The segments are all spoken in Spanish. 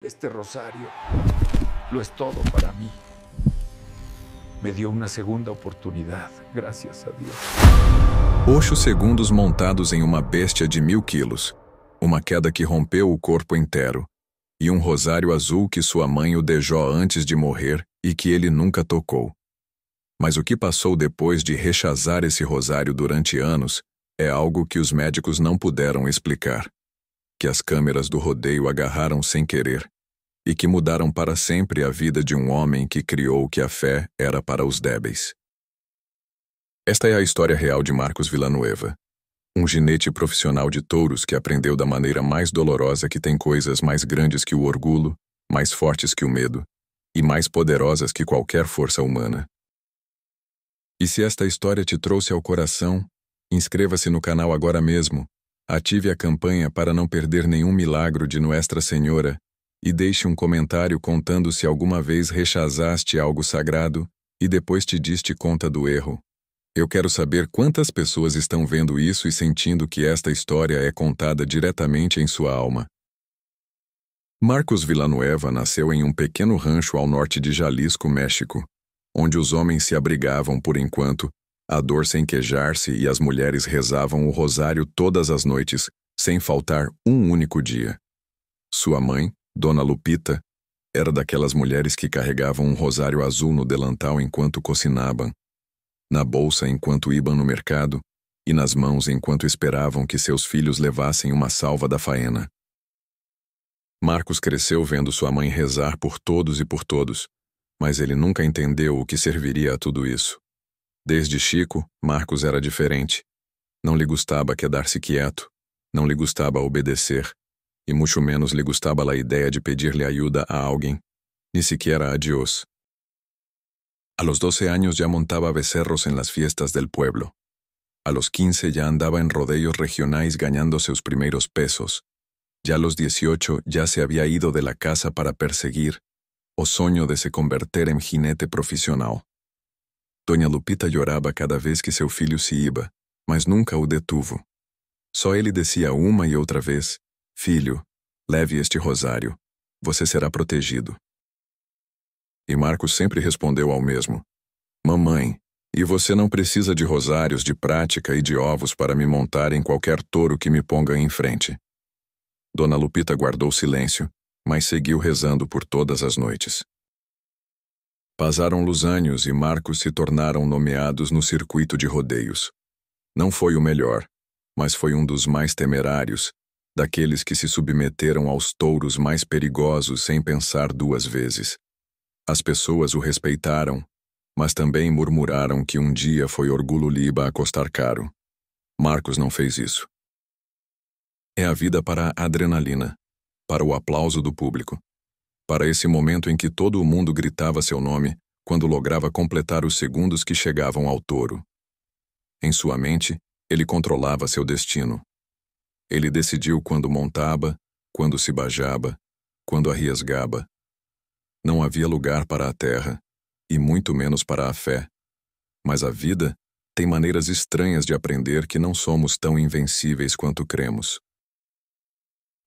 Este rosario lo es todo para mí. Me dio uma segunda oportunidade, graças a Deus. 8 segundos montados em uma bestia de 1000 quilos, uma queda que rompeu o corpo inteiro, e um rosário azul que sua mãe o dejou antes de morrer e que ele nunca tocou. Mas o que passou depois de rechazar esse rosário durante anos é algo que os médicos não puderam explicar, que as câmeras do rodeio agarraram sem querer, e que mudaram para sempre a vida de um homem que criou que a fé era para os débeis. Esta é a história real de Marcos Villanueva, um ginete profissional de touros que aprendeu da maneira mais dolorosa que tem coisas mais grandes que o orgulho, mais fortes que o medo, e mais poderosas que qualquer força humana. E se esta história te trouxe ao coração, inscreva-se no canal agora mesmo, ative a campanha para não perder nenhum milagro de Nuestra Senhora e deixe um comentário contando se alguma vez rechazaste algo sagrado e depois te diste conta do erro. Eu quero saber quantas pessoas estão vendo isso e sentindo que esta história é contada diretamente em sua alma. Marcos Villanueva nasceu em um pequeno rancho ao norte de Jalisco, México, onde os homens se abrigavam por enquanto, a dor sem quejar-se e as mulheres rezavam o rosário todas as noites, sem faltar um único dia. Sua mãe, Dona Lupita, era daquelas mulheres que carregavam um rosário azul no delantal enquanto cocinavam, na bolsa enquanto iam no mercado e nas mãos enquanto esperavam que seus filhos levassem uma salva da faena. Marcos cresceu vendo sua mãe rezar por todos e por todos, mas ele nunca entendeu o que serviria a tudo isso. Desde Chico, Marcos era diferente. Não lhe gostava quedar-se quieto, não lhe gostava obedecer, e muito menos lhe gostava a ideia de pedir-lhe ajuda a alguém, ni siquiera a Dios. A los 12 años ya montaba becerros en las fiestas del pueblo. A los 15 ya andaba en rodeos regionais ganando sus primeros pesos. Ya a los 18 ya se había ido de la casa para perseguir o sonho de se converter en jinete profissional. Doña Lupita lloraba cada vez que seu filho se iba, mas nunca o detuvo. Só ele descia uma e outra vez: "Filho, leve este rosário. Você será protegido." E Marcos sempre respondeu ao mesmo: "Mamãe, e você não precisa de rosários, de prática e de ovos para me montar em qualquer touro que me ponga em frente." Dona Lupita guardou silêncio, mas seguiu rezando por todas as noites. Passaram os anos e Marcos se tornaram nomeados no circuito de rodeios. Não foi o melhor, mas foi um dos mais temerários, daqueles que se submeteram aos touros mais perigosos sem pensar duas vezes. As pessoas o respeitaram, mas também murmuraram que um dia foi orgulho liba a custar caro. Marcos não fez isso. É a vida para a adrenalina, para o aplauso do público, para esse momento em que todo o mundo gritava seu nome quando lograva completar os segundos que chegavam ao touro. Em sua mente, ele controlava seu destino. Ele decidiu quando montava, quando se bajava, quando arriesgava. Não havia lugar para a terra, e muito menos para a fé. Mas a vida tem maneiras estranhas de aprender que não somos tão invencíveis quanto cremos.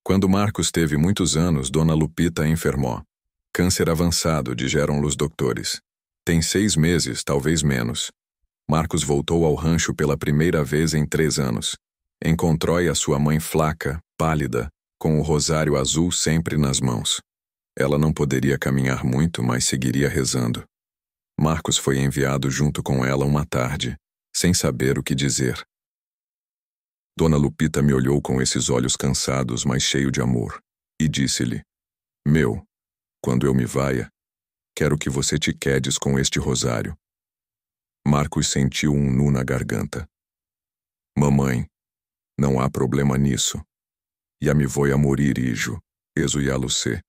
Quando Marcos teve muitos anos, Dona Lupita enfermou. Câncer avançado, dijeram os doutores. Tem 6 meses, talvez menos. Marcos voltou ao rancho pela primeira vez em 3 anos. Encontrou a sua mãe flaca, pálida, com o rosário azul sempre nas mãos. Ela não poderia caminhar muito, mas seguiria rezando. Marcos foi enviado junto com ela uma tarde, sem saber o que dizer. Dona Lupita me olhou com esses olhos cansados, mas cheio de amor, e disse-lhe: "Meu, quando eu me vaia, quero que você te quedes com este rosário." Marcos sentiu um nu na garganta. "Mamãe, não há problema nisso. Ya me vou a morir, hijo, eso ya lo sé.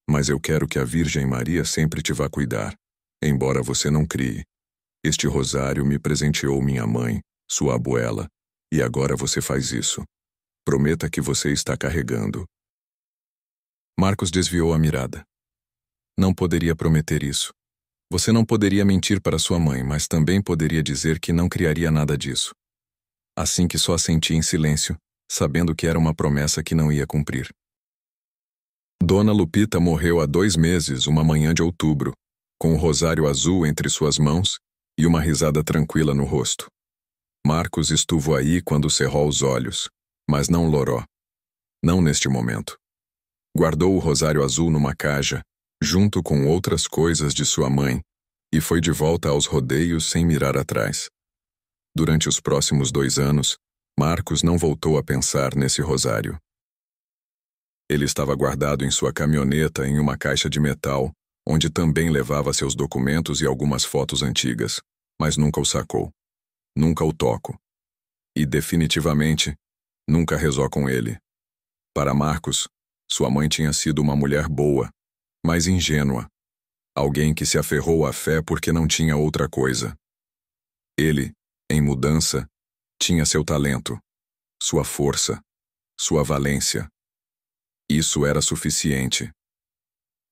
Mas eu quero que a Virgem Maria sempre te vá cuidar, embora você não crie. Este rosário me presenteou minha mãe, sua abuela, e agora você faz isso. Prometa que você está carregando." Marcos desviou a mirada. Não poderia prometer isso. Você não poderia mentir para sua mãe, mas também poderia dizer que não criaria nada disso. Assim que só assenti em silêncio, sabendo que era uma promessa que não ia cumprir. Dona Lupita morreu há 2 meses, uma manhã de outubro, com o rosário azul entre suas mãos e uma risada tranquila no rosto. Marcos estuvo aí quando cerrou os olhos, mas não Loró. Não neste momento. Guardou o rosário azul numa caixa, junto com outras coisas de sua mãe, e foi de volta aos rodeios sem mirar atrás. Durante os próximos 2 anos, Marcos não voltou a pensar nesse rosário. Ele estava guardado em sua caminhoneta em uma caixa de metal, onde também levava seus documentos e algumas fotos antigas, mas nunca o sacou. Nunca o toco. E, definitivamente, nunca rezou com ele. Para Marcos, sua mãe tinha sido uma mulher boa, mas ingênua. Alguém que se aferrou à fé porque não tinha outra coisa. Ele, em mudança, tinha seu talento, sua força, sua valência. Isso era suficiente.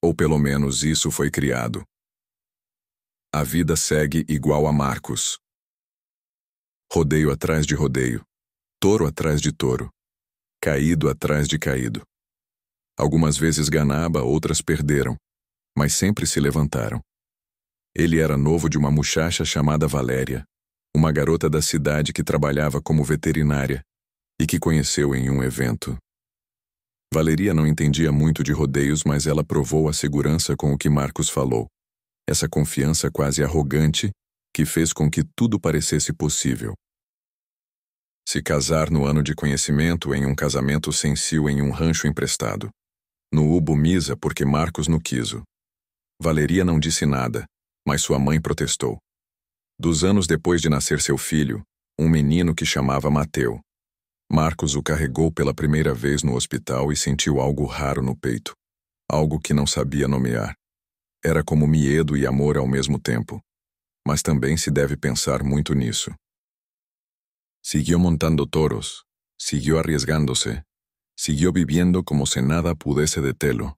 Ou pelo menos isso foi criado. A vida segue igual a Marcos. Rodeio atrás de rodeio. Touro atrás de touro. Caído atrás de caído. Algumas vezes ganaba, outras perderam, mas sempre se levantaram. Ele era novo de uma muchacha chamada Valéria, uma garota da cidade que trabalhava como veterinária e que conheceu em um evento. Valeria não entendia muito de rodeios, mas ela provou a segurança com o que Marcos falou. Essa confiança quase arrogante que fez com que tudo parecesse possível. Se casar no ano de conhecimento em um casamento sensil em um rancho emprestado. No Ubo Misa porque Marcos não quiso. Valeria não disse nada, mas sua mãe protestou. 2 anos depois de nascer seu filho, um menino que chamava Mateu. Marcos o carregou pela primeira vez no hospital e sentiu algo raro no peito. Algo que não sabia nomear. Era como medo e amor ao mesmo tempo. Mas também se deve pensar muito nisso. Siguió montando toros, siguió arriesgándose, siguió viviendo como se nada pudesse detê-lo.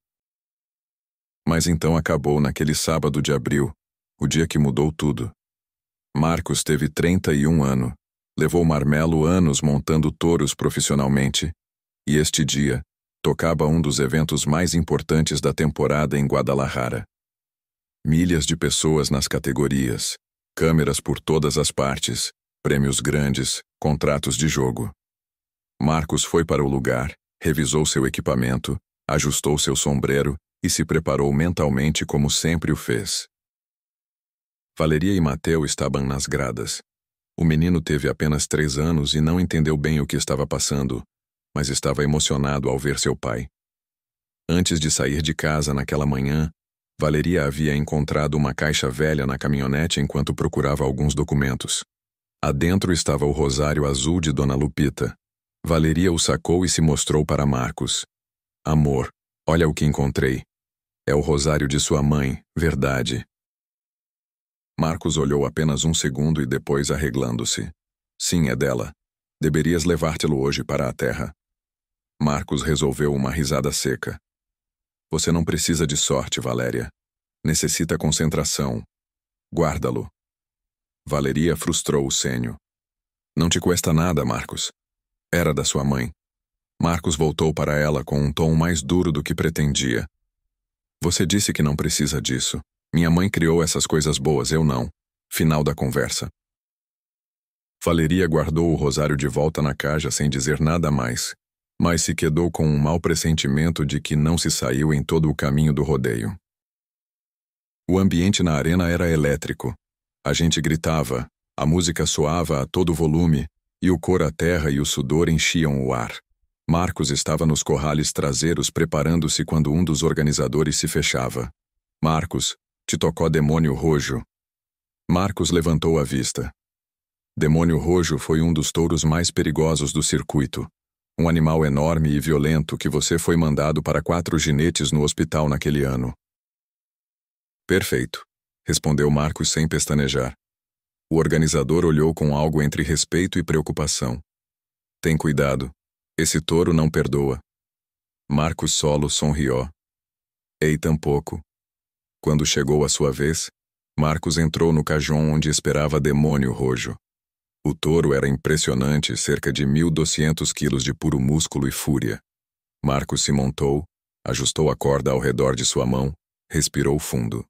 Mas então acabou naquele sábado de abril, o dia que mudou tudo. Marcos teve 31 anos, levou Marmelo anos montando touros profissionalmente, e este dia tocava um dos eventos mais importantes da temporada em Guadalajara. Milhas de pessoas nas categorias, câmeras por todas as partes, prêmios grandes, contratos de jogo. Marcos foi para o lugar, revisou seu equipamento, ajustou seu sombreiro e se preparou mentalmente como sempre o fez. Valeria e Mateu estavam nas gradas. O menino teve apenas 3 anos e não entendeu bem o que estava passando, mas estava emocionado ao ver seu pai. Antes de sair de casa naquela manhã, Valeria havia encontrado uma caixa velha na caminhonete enquanto procurava alguns documentos. Adentro estava o rosário azul de Dona Lupita. Valeria o sacou e se mostrou para Marcos. Amor, olha o que encontrei. É o rosário de sua mãe, verdade. Marcos olhou apenas 1 segundo e depois arreglando-se. Sim, é dela. Deverias levar-te-lo hoje para a terra. Marcos resolveu uma risada seca. Você não precisa de sorte, Valéria. Necessita concentração. Guarda-lo. Valeria frustrou o senho. Não te custa nada, Marcos. Era da sua mãe. Marcos voltou para ela com um tom mais duro do que pretendia. Você disse que não precisa disso. Minha mãe criou essas coisas boas, eu não. Final da conversa. Valeria guardou o rosário de volta na caixa sem dizer nada mais, mas se quedou com um mau pressentimento de que não se saiu em todo o caminho do rodeio. O ambiente na arena era elétrico. A gente gritava, a música soava a todo volume, e o cor à terra e o sudor enchiam o ar. Marcos estava nos corrales traseiros preparando-se quando um dos organizadores se fechava. Marcos, te tocou Demônio Rojo. Marcos levantou a vista. Demônio Rojo foi um dos touros mais perigosos do circuito. Um animal enorme e violento que você foi mandado para 4 ginetes no hospital naquele ano. Perfeito, respondeu Marcos sem pestanejar. O organizador olhou com algo entre respeito e preocupação. Tem cuidado. Esse touro não perdoa. Marcos Solo sonriu. Ei, tampouco. Quando chegou a sua vez, Marcos entrou no cajon onde esperava Demônio Rojo. O touro era impressionante, cerca de 1.200 quilos de puro músculo e fúria. Marcos se montou, Ajustou a corda ao redor de sua mão, respirou fundo.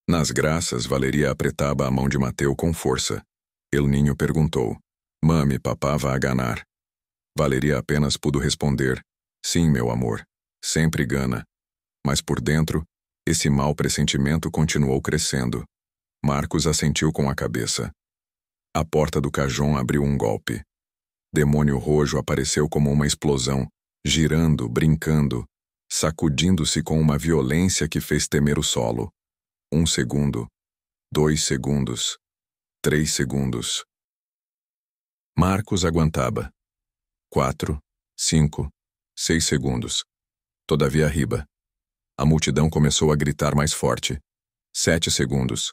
Nas graças, Valeria apretava a mão de Mateo com força. El Niño perguntou: Mami, papá vai ganar? Valeria apenas pudo responder: Sim, meu amor, sempre gana. Mas por dentro, esse mau pressentimento continuou crescendo. Marcos assentiu com a cabeça. A porta do cajón abriu um golpe. Demônio Rojo apareceu como uma explosão, girando, brincando, sacudindo-se com uma violência que fez tremer o solo. 1 segundo, 2 segundos, 3 segundos. Marcos aguentava. 4, 5, 6 segundos. Todavia riba. A multidão começou a gritar mais forte. 7 segundos.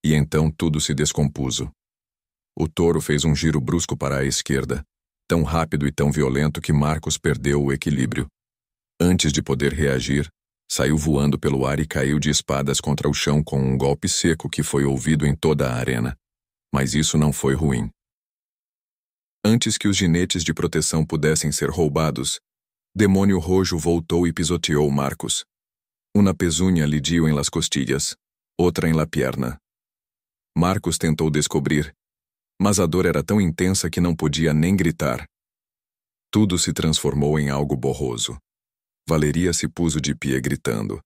E então tudo se descompuso. O touro fez um giro brusco para a esquerda, tão rápido e tão violento que Marcos perdeu o equilíbrio. Antes de poder reagir, saiu voando pelo ar e caiu de espadas contra o chão com um golpe seco que foi ouvido em toda a arena. Mas isso não foi ruim. Antes que os ginetes de proteção pudessem ser roubados, Demônio Rojo voltou e pisoteou Marcos. Uma pezuña lhe dio em las costillas, outra em la pierna. Marcos tentou descobrir, mas a dor era tão intensa que não podia nem gritar. Tudo se transformou em algo borroso. Valeria se puso de pé gritando.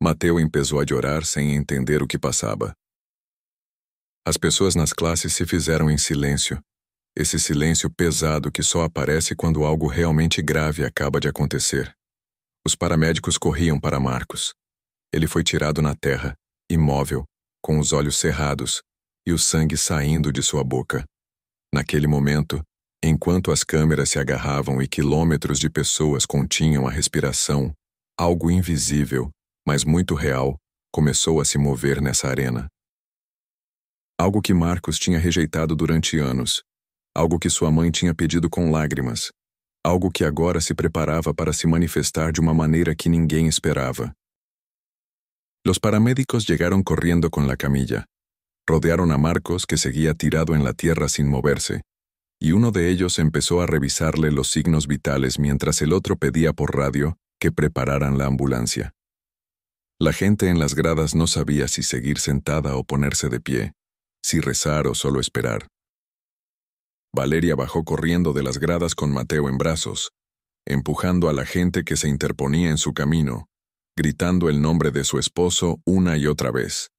Mateo empezou a chorar sem entender o que passava. As pessoas nas classes se fizeram em silêncio. Esse silêncio pesado que só aparece quando algo realmente grave acaba de acontecer. Os paramédicos corriam para Marcos. Ele foi tirado na terra, imóvel, com os olhos cerrados e o sangue saindo de sua boca. Naquele momento, enquanto as câmeras se agarravam e quilômetros de pessoas continham a respiração, algo invisível, mas muito real, começou a se mover nessa arena. Algo que Marcos tinha rejeitado durante anos. Algo que sua mãe tinha pedido com lágrimas. Algo que agora se preparava para se manifestar de uma maneira que ninguém esperava. Los paramédicos llegaron corriendo con la camilla. Rodearon a Marcos, que seguía tirado en la tierra sin moverse, y uno de ellos empezó a revisarle los signos vitales mientras el otro pedía por radio que prepararan la ambulancia. La gente en las gradas no sabía si seguir sentada o ponerse de pie, si rezar o solo esperar. Valeria bajó corriendo de las gradas con Mateo en brazos, empujando a la gente que se interponía en su camino, gritando el nombre de su esposo una y otra vez.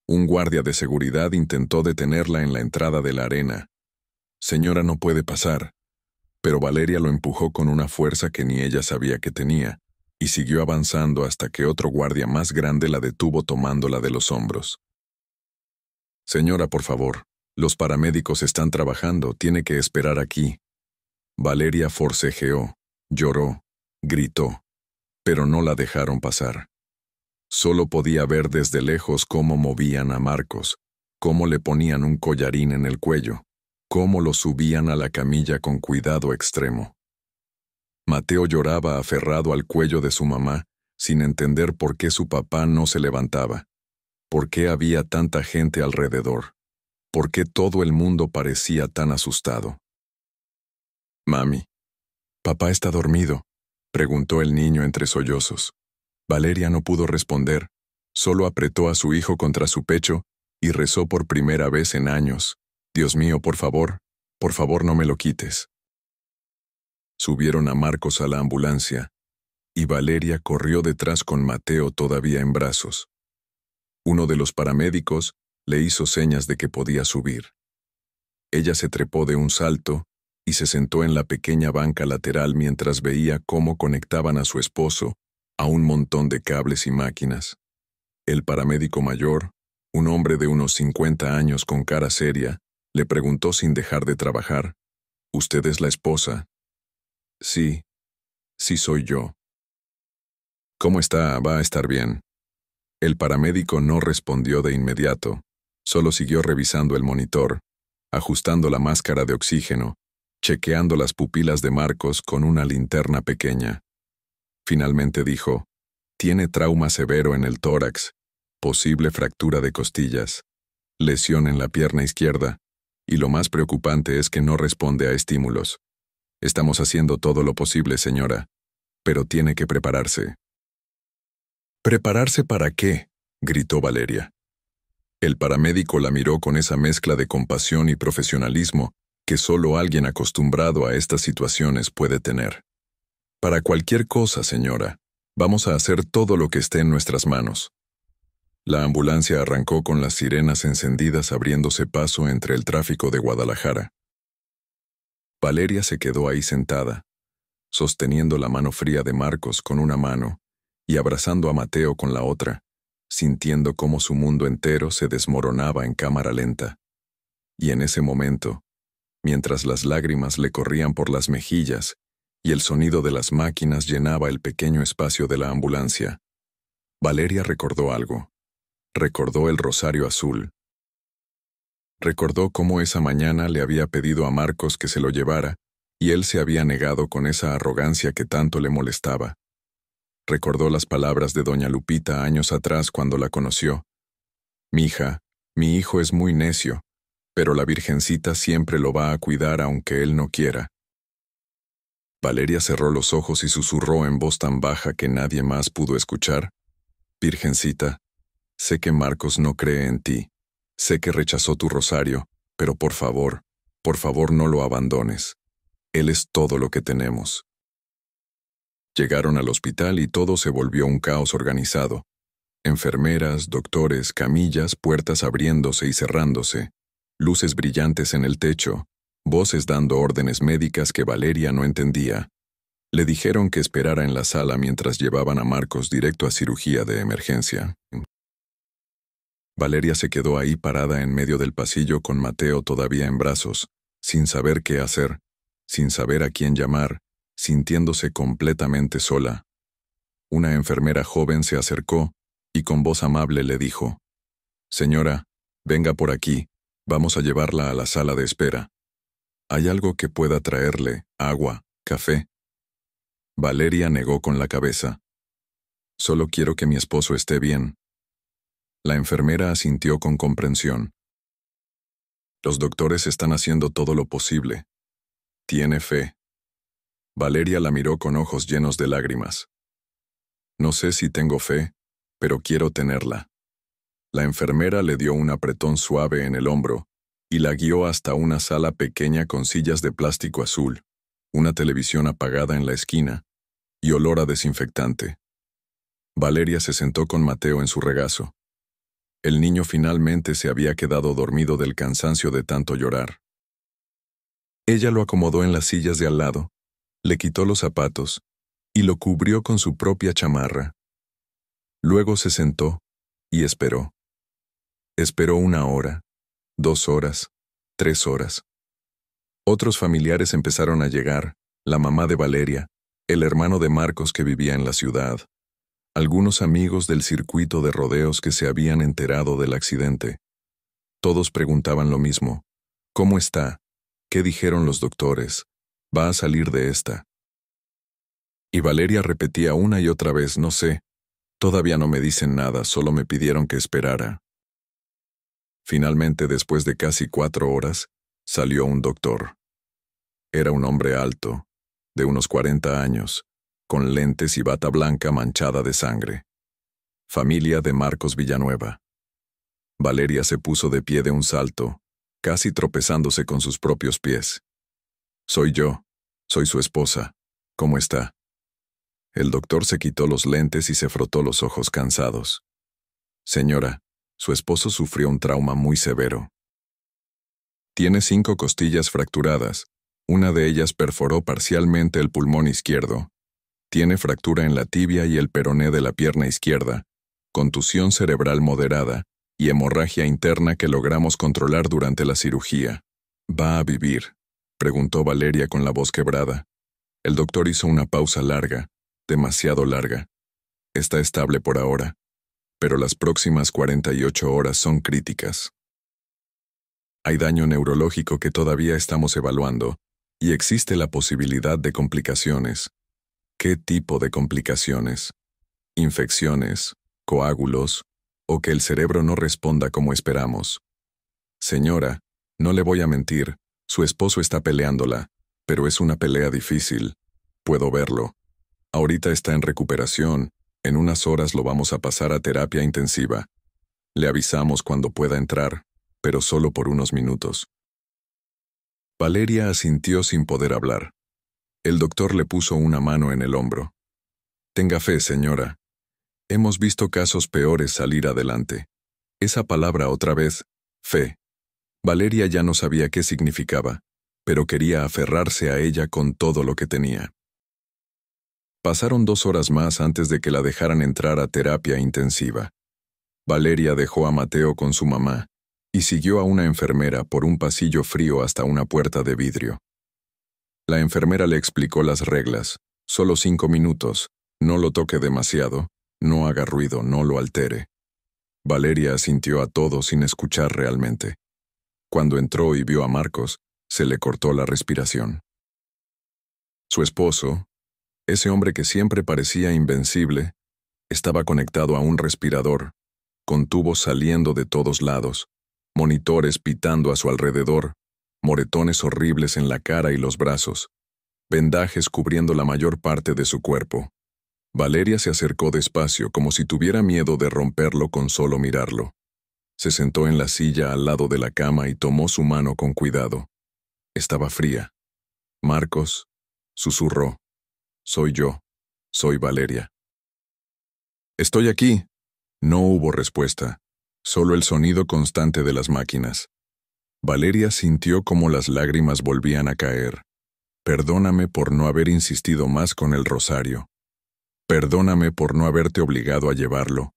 Un guardia de seguridad intentó detenerla en la entrada de la arena. Señora, no puede pasar. Pero Valeria lo empujó con una fuerza que ni ella sabía que tenía, y siguió avanzando hasta que otro guardia más grande la detuvo tomándola de los hombros. Señora, por favor, los paramédicos están trabajando, tiene que esperar aquí. Valeria forcejeó, lloró, gritó, pero no la dejaron pasar. Solo podía ver desde lejos cómo movían a Marcos, cómo le ponían un collarín en el cuello, cómo lo subían a la camilla con cuidado extremo. Mateo lloraba aferrado al cuello de su mamá, sin entender por qué su papá no se levantaba, por qué había tanta gente alrededor, por qué todo el mundo parecía tan asustado. «Mami, ¿papá está dormido?», preguntó el niño entre sollozos. Valeria no pudo responder, solo apretó a su hijo contra su pecho y rezó por primera vez en años: «Dios mío, por favor no me lo quites». Subieron a Marcos a la ambulancia, y Valeria corrió detrás con Mateo todavía en brazos. Uno de los paramédicos le hizo señas de que podía subir. Ella se trepó de un salto y se sentó en la pequeña banca lateral mientras veía cómo conectaban a su esposo a un montón de cables y máquinas. El paramédico mayor, un hombre de unos 50 años con cara seria, le preguntó sin dejar de trabajar: «¿Usted es la esposa?». «Sí, sí soy yo». «¿Cómo está? Va a estar bien». El paramédico no respondió de inmediato, solo siguió revisando el monitor, ajustando la máscara de oxígeno, chequeando las pupilas de Marcos con una linterna pequeña. Finalmente dijo: «Tiene trauma severo en el tórax, posible fractura de costillas, lesión en la pierna izquierda, y lo más preocupante es que no responde a estímulos. Estamos haciendo todo lo posible, señora. pero tiene que prepararse. ¿Prepararse para qué?, gritó Valeria. El paramédico la miró con esa mezcla de compasión y profesionalismo que solo alguien acostumbrado a estas situaciones puede tener. Para cualquier cosa, señora. Vamos a hacer todo lo que esté en nuestras manos. La ambulancia arrancó con las sirenas encendidas abriéndose paso entre el tráfico de Guadalajara. Valeria se quedó ahí sentada, sosteniendo la mano fría de Marcos con una mano y abrazando a Mateo con la otra, sintiendo cómo su mundo entero se desmoronaba en cámara lenta. Y en ese momento, mientras las lágrimas le corrían por las mejillas y el sonido de las máquinas llenaba el pequeño espacio de la ambulancia, Valeria recordó algo. Recordó el rosario azul. Recordó cómo esa mañana le había pedido a Marcos que se lo llevara, y él se había negado con esa arrogancia que tanto le molestaba. Recordó las palabras de doña Lupita años atrás cuando la conoció. «Mija, mi hijo es muy necio, pero la Virgencita siempre lo va a cuidar aunque él no quiera». Valeria cerró los ojos y susurró en voz tan baja que nadie más pudo escuchar: «Virgencita, sé que Marcos no cree en ti. Sé que rechazó tu rosario, pero por favor no lo abandones. Él es todo lo que tenemos». Llegaron al hospital y todo se volvió un caos organizado. Enfermeras, doctores, camillas, puertas abriéndose y cerrándose, luces brillantes en el techo, voces dando órdenes médicas que Valeria no entendía. Le dijeron que esperara en la sala mientras llevaban a Marcos directo a cirugía de emergencia. Valeria se quedó ahí parada en medio del pasillo con Mateo todavía en brazos, sin saber qué hacer, sin saber a quién llamar, sintiéndose completamente sola. Una enfermera joven se acercó y con voz amable le dijo: «Señora, venga por aquí, vamos a llevarla a la sala de espera. ¿Hay algo que pueda traerle? ¿Agua? ¿Café?» Valeria negó con la cabeza. «Solo quiero que mi esposo esté bien». La enfermera asintió con comprensión. «Los doctores están haciendo todo lo posible. Tiene fe». Valeria la miró con ojos llenos de lágrimas. «No sé si tengo fe, pero quiero tenerla». La enfermera le dio un apretón suave en el hombro y la guió hasta una sala pequeña con sillas de plástico azul, una televisión apagada en la esquina y olor a desinfectante. Valeria se sentó con Mateo en su regazo. El niño finalmente se había quedado dormido del cansancio de tanto llorar. Ella lo acomodó en las sillas de al lado, le quitó los zapatos y lo cubrió con su propia chamarra. Luego se sentó y esperó. Esperó 1 hora, 2 horas, 3 horas. Otros familiares empezaron a llegar, la mamá de Valeria, el hermano de Marcos que vivía en la ciudad, algunos amigos del circuito de rodeos que se habían enterado del accidente. Todos preguntaban lo mismo: ¿cómo está? ¿Qué dijeron los doctores? ¿Va a salir de esta? Y Valeria repetía una y otra vez: no sé, todavía no me dicen nada, solo me pidieron que esperara. Finalmente, después de casi 4 horas, salió un doctor. Era un hombre alto, de unos 40 años, con lentes y bata blanca manchada de sangre. Familia de Marcos Villanueva. Valeria se puso de pie de un salto, casi tropezándose con sus propios pies. «Soy yo, soy su esposa. ¿Cómo está?» El doctor se quitó los lentes y se frotó los ojos cansados. «Señora, su esposo sufrió un trauma muy severo. Tiene 5 costillas fracturadas, una de ellas perforó parcialmente el pulmón izquierdo. Tiene fractura en la tibia y el peroné de la pierna izquierda, contusión cerebral moderada y hemorragia interna que logramos controlar durante la cirugía. ¿Va a vivir?», preguntó Valeria con la voz quebrada. El doctor hizo una pausa larga, demasiado larga. «Está estable por ahora, pero las próximas 48 horas son críticas. Hay daño neurológico que todavía estamos evaluando, y existe la posibilidad de complicaciones». ¿Qué tipo de complicaciones? ¿Infecciones, coágulos, o que el cerebro no responda como esperamos? Señora, no le voy a mentir, su esposo está peleándola, pero es una pelea difícil. Puedo verlo. Ahorita está en recuperación. En unas horas lo vamos a pasar a terapia intensiva. Le avisamos cuando pueda entrar, pero solo por unos minutos. Valeria asintió sin poder hablar. El doctor le puso una mano en el hombro. Tenga fe, señora. Hemos visto casos peores salir adelante. Esa palabra otra vez, fe. Valeria ya no sabía qué significaba, pero quería aferrarse a ella con todo lo que tenía. Pasaron 2 horas más antes de que la dejaran entrar a terapia intensiva. Valeria dejó a Mateo con su mamá y siguió a una enfermera por un pasillo frío hasta una puerta de vidrio. La enfermera le explicó las reglas. Solo 5 minutos. No lo toque demasiado. No haga ruido, no lo altere. Valeria asintió a todo sin escuchar realmente. Cuando entró y vio a Marcos, se le cortó la respiración. Su esposo, ese hombre que siempre parecía invencible, estaba conectado a un respirador, con tubos saliendo de todos lados, monitores pitando a su alrededor, moretones horribles en la cara y los brazos, vendajes cubriendo la mayor parte de su cuerpo. Valeria se acercó despacio como si tuviera miedo de romperlo con solo mirarlo. Se sentó en la silla al lado de la cama y tomó su mano con cuidado. Estaba fría. Marcos, susurró. Soy yo. Soy Valeria. Estoy aquí. No hubo respuesta, solo el sonido constante de las máquinas. Valeria sintió cómo las lágrimas volvían a caer. Perdóname por no haber insistido más con el rosario. Perdóname por no haberte obligado a llevarlo.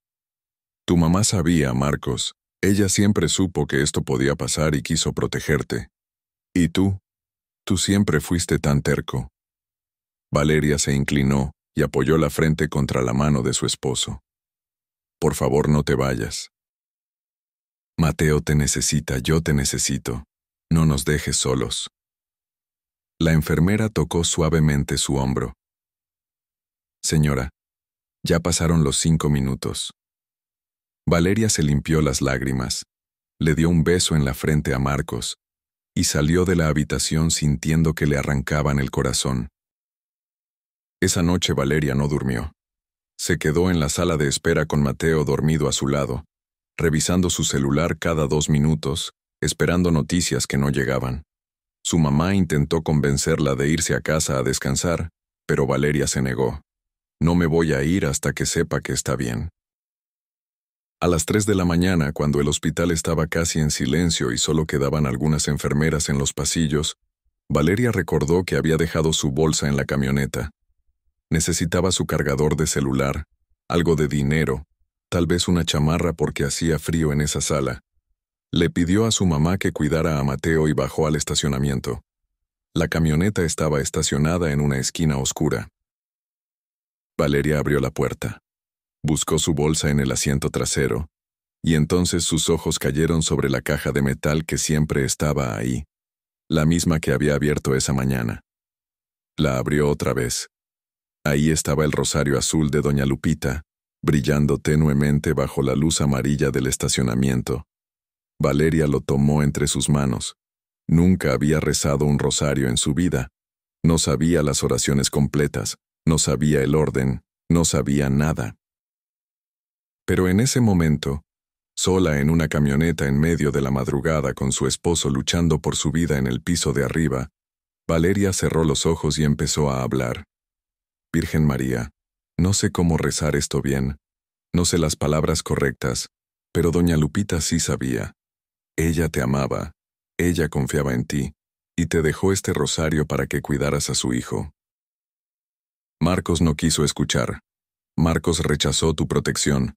Tu mamá sabía, Marcos. Ella siempre supo que esto podía pasar y quiso protegerte. ¿Y tú? Tú siempre fuiste tan terco. Valeria se inclinó y apoyó la frente contra la mano de su esposo. Por favor, no te vayas. Mateo te necesita, yo te necesito. No nos dejes solos. La enfermera tocó suavemente su hombro. Señora, ya pasaron los 5 minutos. Valeria se limpió las lágrimas, le dio un beso en la frente a Marcos y salió de la habitación sintiendo que le arrancaban el corazón. Esa noche Valeria no durmió. Se quedó en la sala de espera con Mateo dormido a su lado, revisando su celular cada 2 minutos, esperando noticias que no llegaban. Su mamá intentó convencerla de irse a casa a descansar, pero Valeria se negó. No me voy a ir hasta que sepa que está bien. A las 3 de la mañana, cuando el hospital estaba casi en silencio y solo quedaban algunas enfermeras en los pasillos, Valeria recordó que había dejado su bolsa en la camioneta. Necesitaba su cargador de celular, algo de dinero, tal vez una chamarra porque hacía frío en esa sala. Le pidió a su mamá que cuidara a Mateo y bajó al estacionamiento. La camioneta estaba estacionada en una esquina oscura. Valeria abrió la puerta. Buscó su bolsa en el asiento trasero, y entonces sus ojos cayeron sobre la caja de metal que siempre estaba ahí, la misma que había abierto esa mañana. La abrió otra vez. Ahí estaba el rosario azul de Doña Lupita, brillando tenuemente bajo la luz amarilla del estacionamiento. Valeria lo tomó entre sus manos. Nunca había rezado un rosario en su vida. No sabía las oraciones completas, no sabía el orden, no sabía nada. Pero en ese momento, sola en una camioneta en medio de la madrugada con su esposo luchando por su vida en el piso de arriba, Valeria cerró los ojos y empezó a hablar. Virgen María, no sé cómo rezar esto bien, no sé las palabras correctas, pero Doña Lupita sí sabía. Ella te amaba, ella confiaba en ti, y te dejó este rosario para que cuidaras a su hijo. Marcos no quiso escuchar. Marcos rechazó tu protección,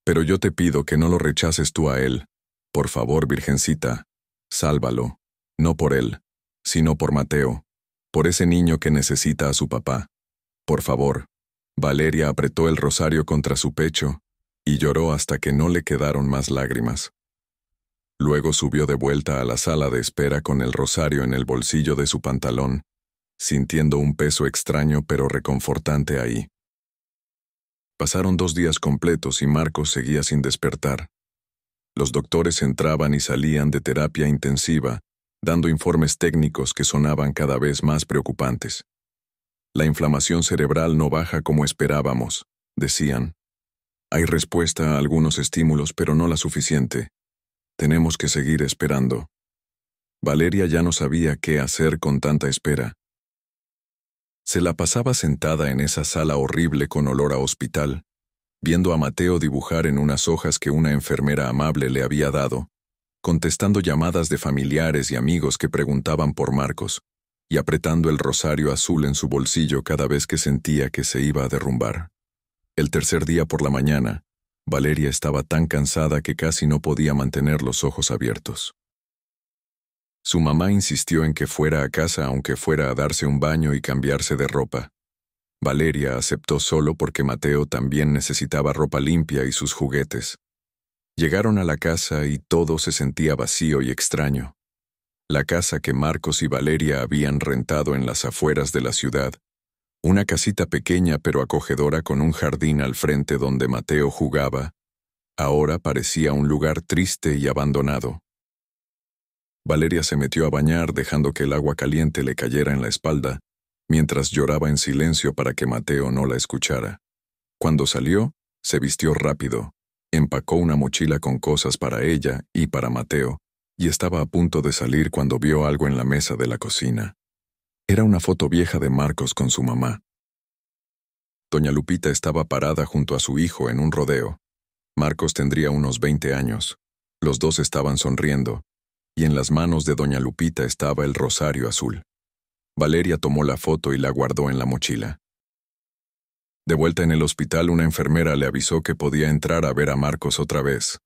pero yo te pido que no lo rechaces tú a él. Por favor, Virgencita, sálvalo, no por él, sino por Mateo, por ese niño que necesita a su papá. Por favor. Valeria apretó el rosario contra su pecho y lloró hasta que no le quedaron más lágrimas. Luego subió de vuelta a la sala de espera con el rosario en el bolsillo de su pantalón, sintiendo un peso extraño pero reconfortante ahí. Pasaron 2 días completos y Marcos seguía sin despertar. Los doctores entraban y salían de terapia intensiva, dando informes técnicos que sonaban cada vez más preocupantes. La inflamación cerebral no baja como esperábamos, decían. Hay respuesta a algunos estímulos, pero no la suficiente. Tenemos que seguir esperando. Valeria ya no sabía qué hacer con tanta espera. Se la pasaba sentada en esa sala horrible con olor a hospital, viendo a Mateo dibujar en unas hojas que una enfermera amable le había dado, contestando llamadas de familiares y amigos que preguntaban por Marcos, y apretando el rosario azul en su bolsillo cada vez que sentía que se iba a derrumbar. El tercer día por la mañana, Valeria estaba tan cansada que casi no podía mantener los ojos abiertos. Su mamá insistió en que fuera a casa aunque fuera a darse un baño y cambiarse de ropa. Valeria aceptó solo porque Mateo también necesitaba ropa limpia y sus juguetes. Llegaron a la casa y todo se sentía vacío y extraño. La casa que Marcos y Valeria habían rentado en las afueras de la ciudad, una casita pequeña pero acogedora con un jardín al frente donde Mateo jugaba, ahora parecía un lugar triste y abandonado. Valeria se metió a bañar dejando que el agua caliente le cayera en la espalda, mientras lloraba en silencio para que Mateo no la escuchara. Cuando salió, se vistió rápido, empacó una mochila con cosas para ella y para Mateo, y estaba a punto de salir cuando vio algo en la mesa de la cocina. Era una foto vieja de Marcos con su mamá. Doña Lupita estaba parada junto a su hijo en un rodeo. Marcos tendría unos 20 años. Los dos estaban sonriendo, y en las manos de doña Lupita estaba el rosario azul. Valeria tomó la foto y la guardó en la mochila. De vuelta en el hospital, una enfermera le avisó que podía entrar a ver a Marcos otra vez.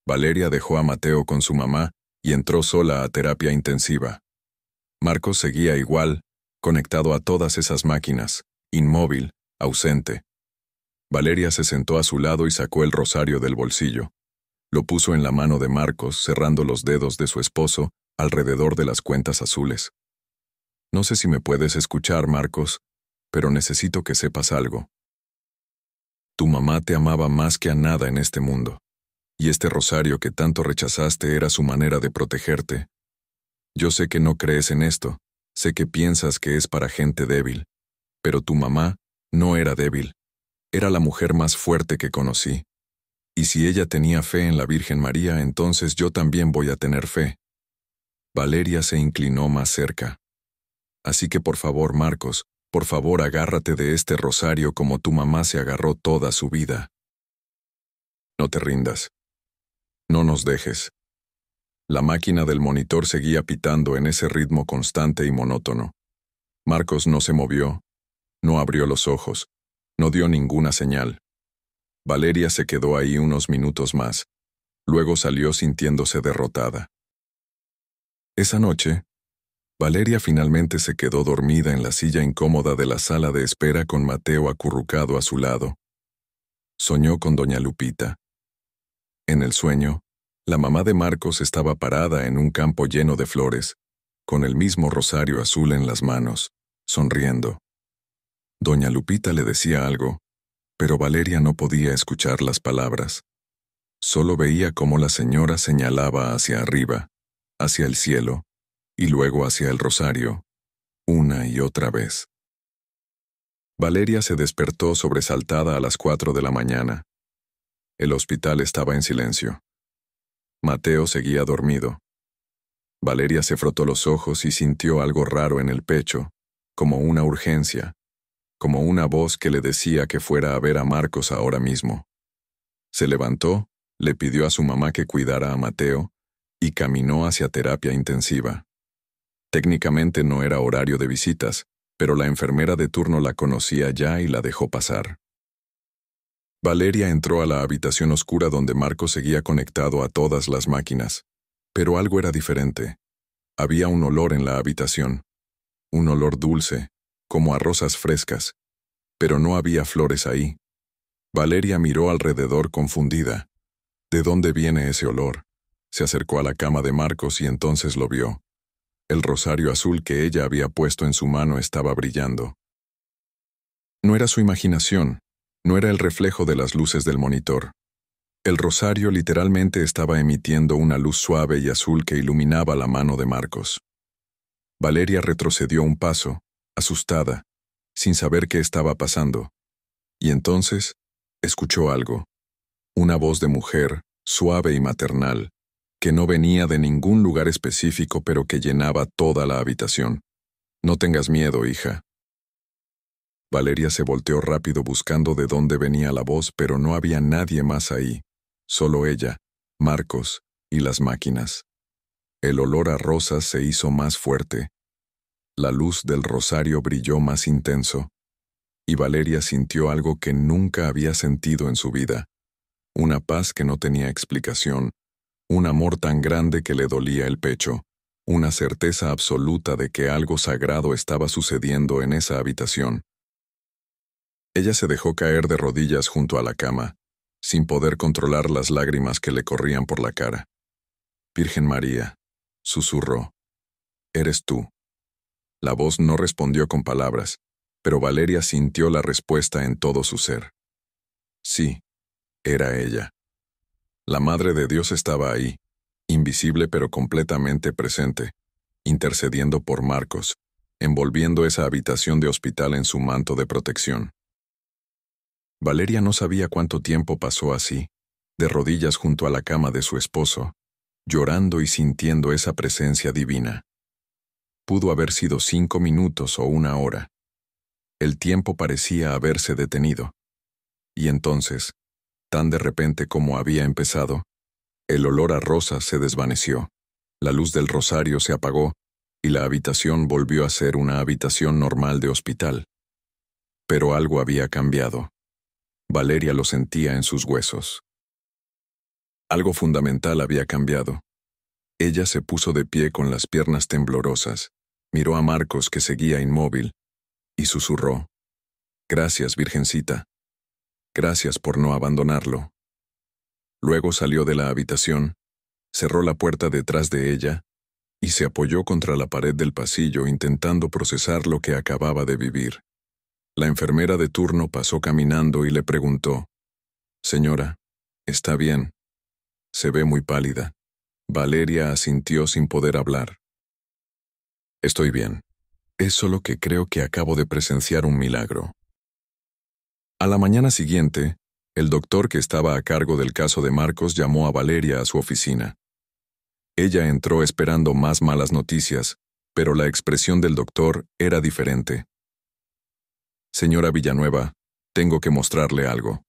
Valeria dejó a Mateo con su mamá y entró sola a terapia intensiva. Marcos seguía igual, conectado a todas esas máquinas, inmóvil, ausente. Valeria se sentó a su lado y sacó el rosario del bolsillo. Lo puso en la mano de Marcos, cerrando los dedos de su esposo alrededor de las cuentas azules. No sé si me puedes escuchar, Marcos, pero necesito que sepas algo. Tu mamá te amaba más que a nada en este mundo, y este rosario que tanto rechazaste era su manera de protegerte. Yo sé que no crees en esto, sé que piensas que es para gente débil, pero tu mamá no era débil, era la mujer más fuerte que conocí. Y si ella tenía fe en la Virgen María, entonces yo también voy a tener fe. Valeria se inclinó más cerca. Así que por favor, Marcos, por favor agárrate de este rosario como tu mamá se agarró toda su vida. No te rindas. No nos dejes. La máquina del monitor seguía pitando en ese ritmo constante y monótono. Marcos no se movió, no abrió los ojos, no dio ninguna señal. Valeria se quedó ahí unos minutos más. Luego salió sintiéndose derrotada. Esa noche, Valeria finalmente se quedó dormida en la silla incómoda de la sala de espera con Mateo acurrucado a su lado. Soñó con doña Lupita. En el sueño, la mamá de Marcos estaba parada en un campo lleno de flores, con el mismo rosario azul en las manos, sonriendo. Doña Lupita le decía algo, pero Valeria no podía escuchar las palabras. Solo veía cómo la señora señalaba hacia arriba, hacia el cielo, y luego hacia el rosario, una y otra vez. Valeria se despertó sobresaltada a las 4 de la mañana. El hospital estaba en silencio. Mateo seguía dormido. Valeria se frotó los ojos y sintió algo raro en el pecho, como una urgencia, como una voz que le decía que fuera a ver a Marcos ahora mismo. Se levantó, le pidió a su mamá que cuidara a Mateo y caminó hacia terapia intensiva. Técnicamente no era horario de visitas, pero la enfermera de turno la conocía ya y la dejó pasar. Valeria entró a la habitación oscura donde Marcos seguía conectado a todas las máquinas, pero algo era diferente. Había un olor en la habitación, un olor dulce, como a rosas frescas, pero no había flores ahí. Valeria miró alrededor confundida. ¿De dónde viene ese olor? Se acercó a la cama de Marcos y entonces lo vio. El rosario azul que ella había puesto en su mano estaba brillando. No era su imaginación, no era el reflejo de las luces del monitor. El rosario literalmente estaba emitiendo una luz suave y azul que iluminaba la mano de Marcos. Valeria retrocedió un paso, asustada. sin saber qué estaba pasando. Y entonces, escuchó algo. Una voz de mujer, suave y maternal, que no venía de ningún lugar específico pero que llenaba toda la habitación. «No tengas miedo, hija». Valeria se volteó rápido buscando de dónde venía la voz, pero no había nadie más ahí. Solo ella, Marcos y las máquinas. El olor a rosas se hizo más fuerte. La luz del rosario brilló más intenso. Y Valeria sintió algo que nunca había sentido en su vida. Una paz que no tenía explicación. Un amor tan grande que le dolía el pecho. Una certeza absoluta de que algo sagrado estaba sucediendo en esa habitación. Ella se dejó caer de rodillas junto a la cama, sin poder controlar las lágrimas que le corrían por la cara. «Virgen María», susurró, «eres tú». La voz no respondió con palabras, pero Valeria sintió la respuesta en todo su ser. Sí, era ella. La Madre de Dios estaba ahí, invisible pero completamente presente, intercediendo por Marcos, envolviendo esa habitación de hospital en su manto de protección. Valeria no sabía cuánto tiempo pasó así, de rodillas junto a la cama de su esposo, llorando y sintiendo esa presencia divina. Pudo haber sido 5 minutos o 1 hora. El tiempo parecía haberse detenido. Y entonces, tan de repente como había empezado, el olor a rosas se desvaneció, la luz del rosario se apagó y la habitación volvió a ser una habitación normal de hospital. Pero algo había cambiado. Valeria lo sentía en sus huesos. Algo fundamental había cambiado. Ella se puso de pie con las piernas temblorosas, miró a Marcos que seguía inmóvil, y susurró, «Gracias, Virgencita. Gracias por no abandonarlo». Luego salió de la habitación, cerró la puerta detrás de ella, y se apoyó contra la pared del pasillo intentando procesar lo que acababa de vivir. La enfermera de turno pasó caminando y le preguntó, «Señora, ¿está bien? Se ve muy pálida». Valeria asintió sin poder hablar. «Estoy bien. Es solo que creo que acabo de presenciar un milagro». A la mañana siguiente, el doctor que estaba a cargo del caso de Marcos llamó a Valeria a su oficina. Ella entró esperando más malas noticias, pero la expresión del doctor era diferente. «Señora Villanueva, tengo que mostrarle algo».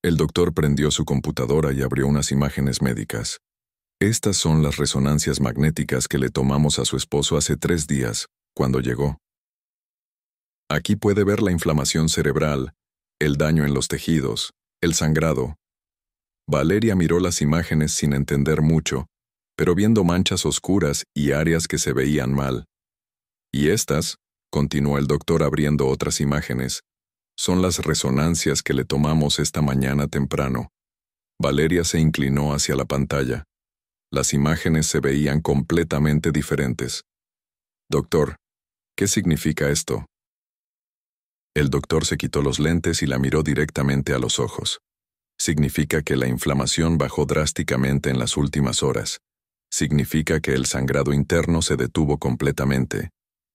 El doctor prendió su computadora y abrió unas imágenes médicas. «Estas son las resonancias magnéticas que le tomamos a su esposo hace 3 días, cuando llegó. Aquí puede ver la inflamación cerebral, el daño en los tejidos, el sangrado». Valeria miró las imágenes sin entender mucho, pero viendo manchas oscuras y áreas que se veían mal. «Y estas», continuó el doctor abriendo otras imágenes, «son las resonancias que le tomamos esta mañana temprano». Valeria se inclinó hacia la pantalla. Las imágenes se veían completamente diferentes. «Doctor, ¿qué significa esto?». El doctor se quitó los lentes y la miró directamente a los ojos. «Significa que la inflamación bajó drásticamente en las últimas horas. Significa que el sangrado interno se detuvo completamente.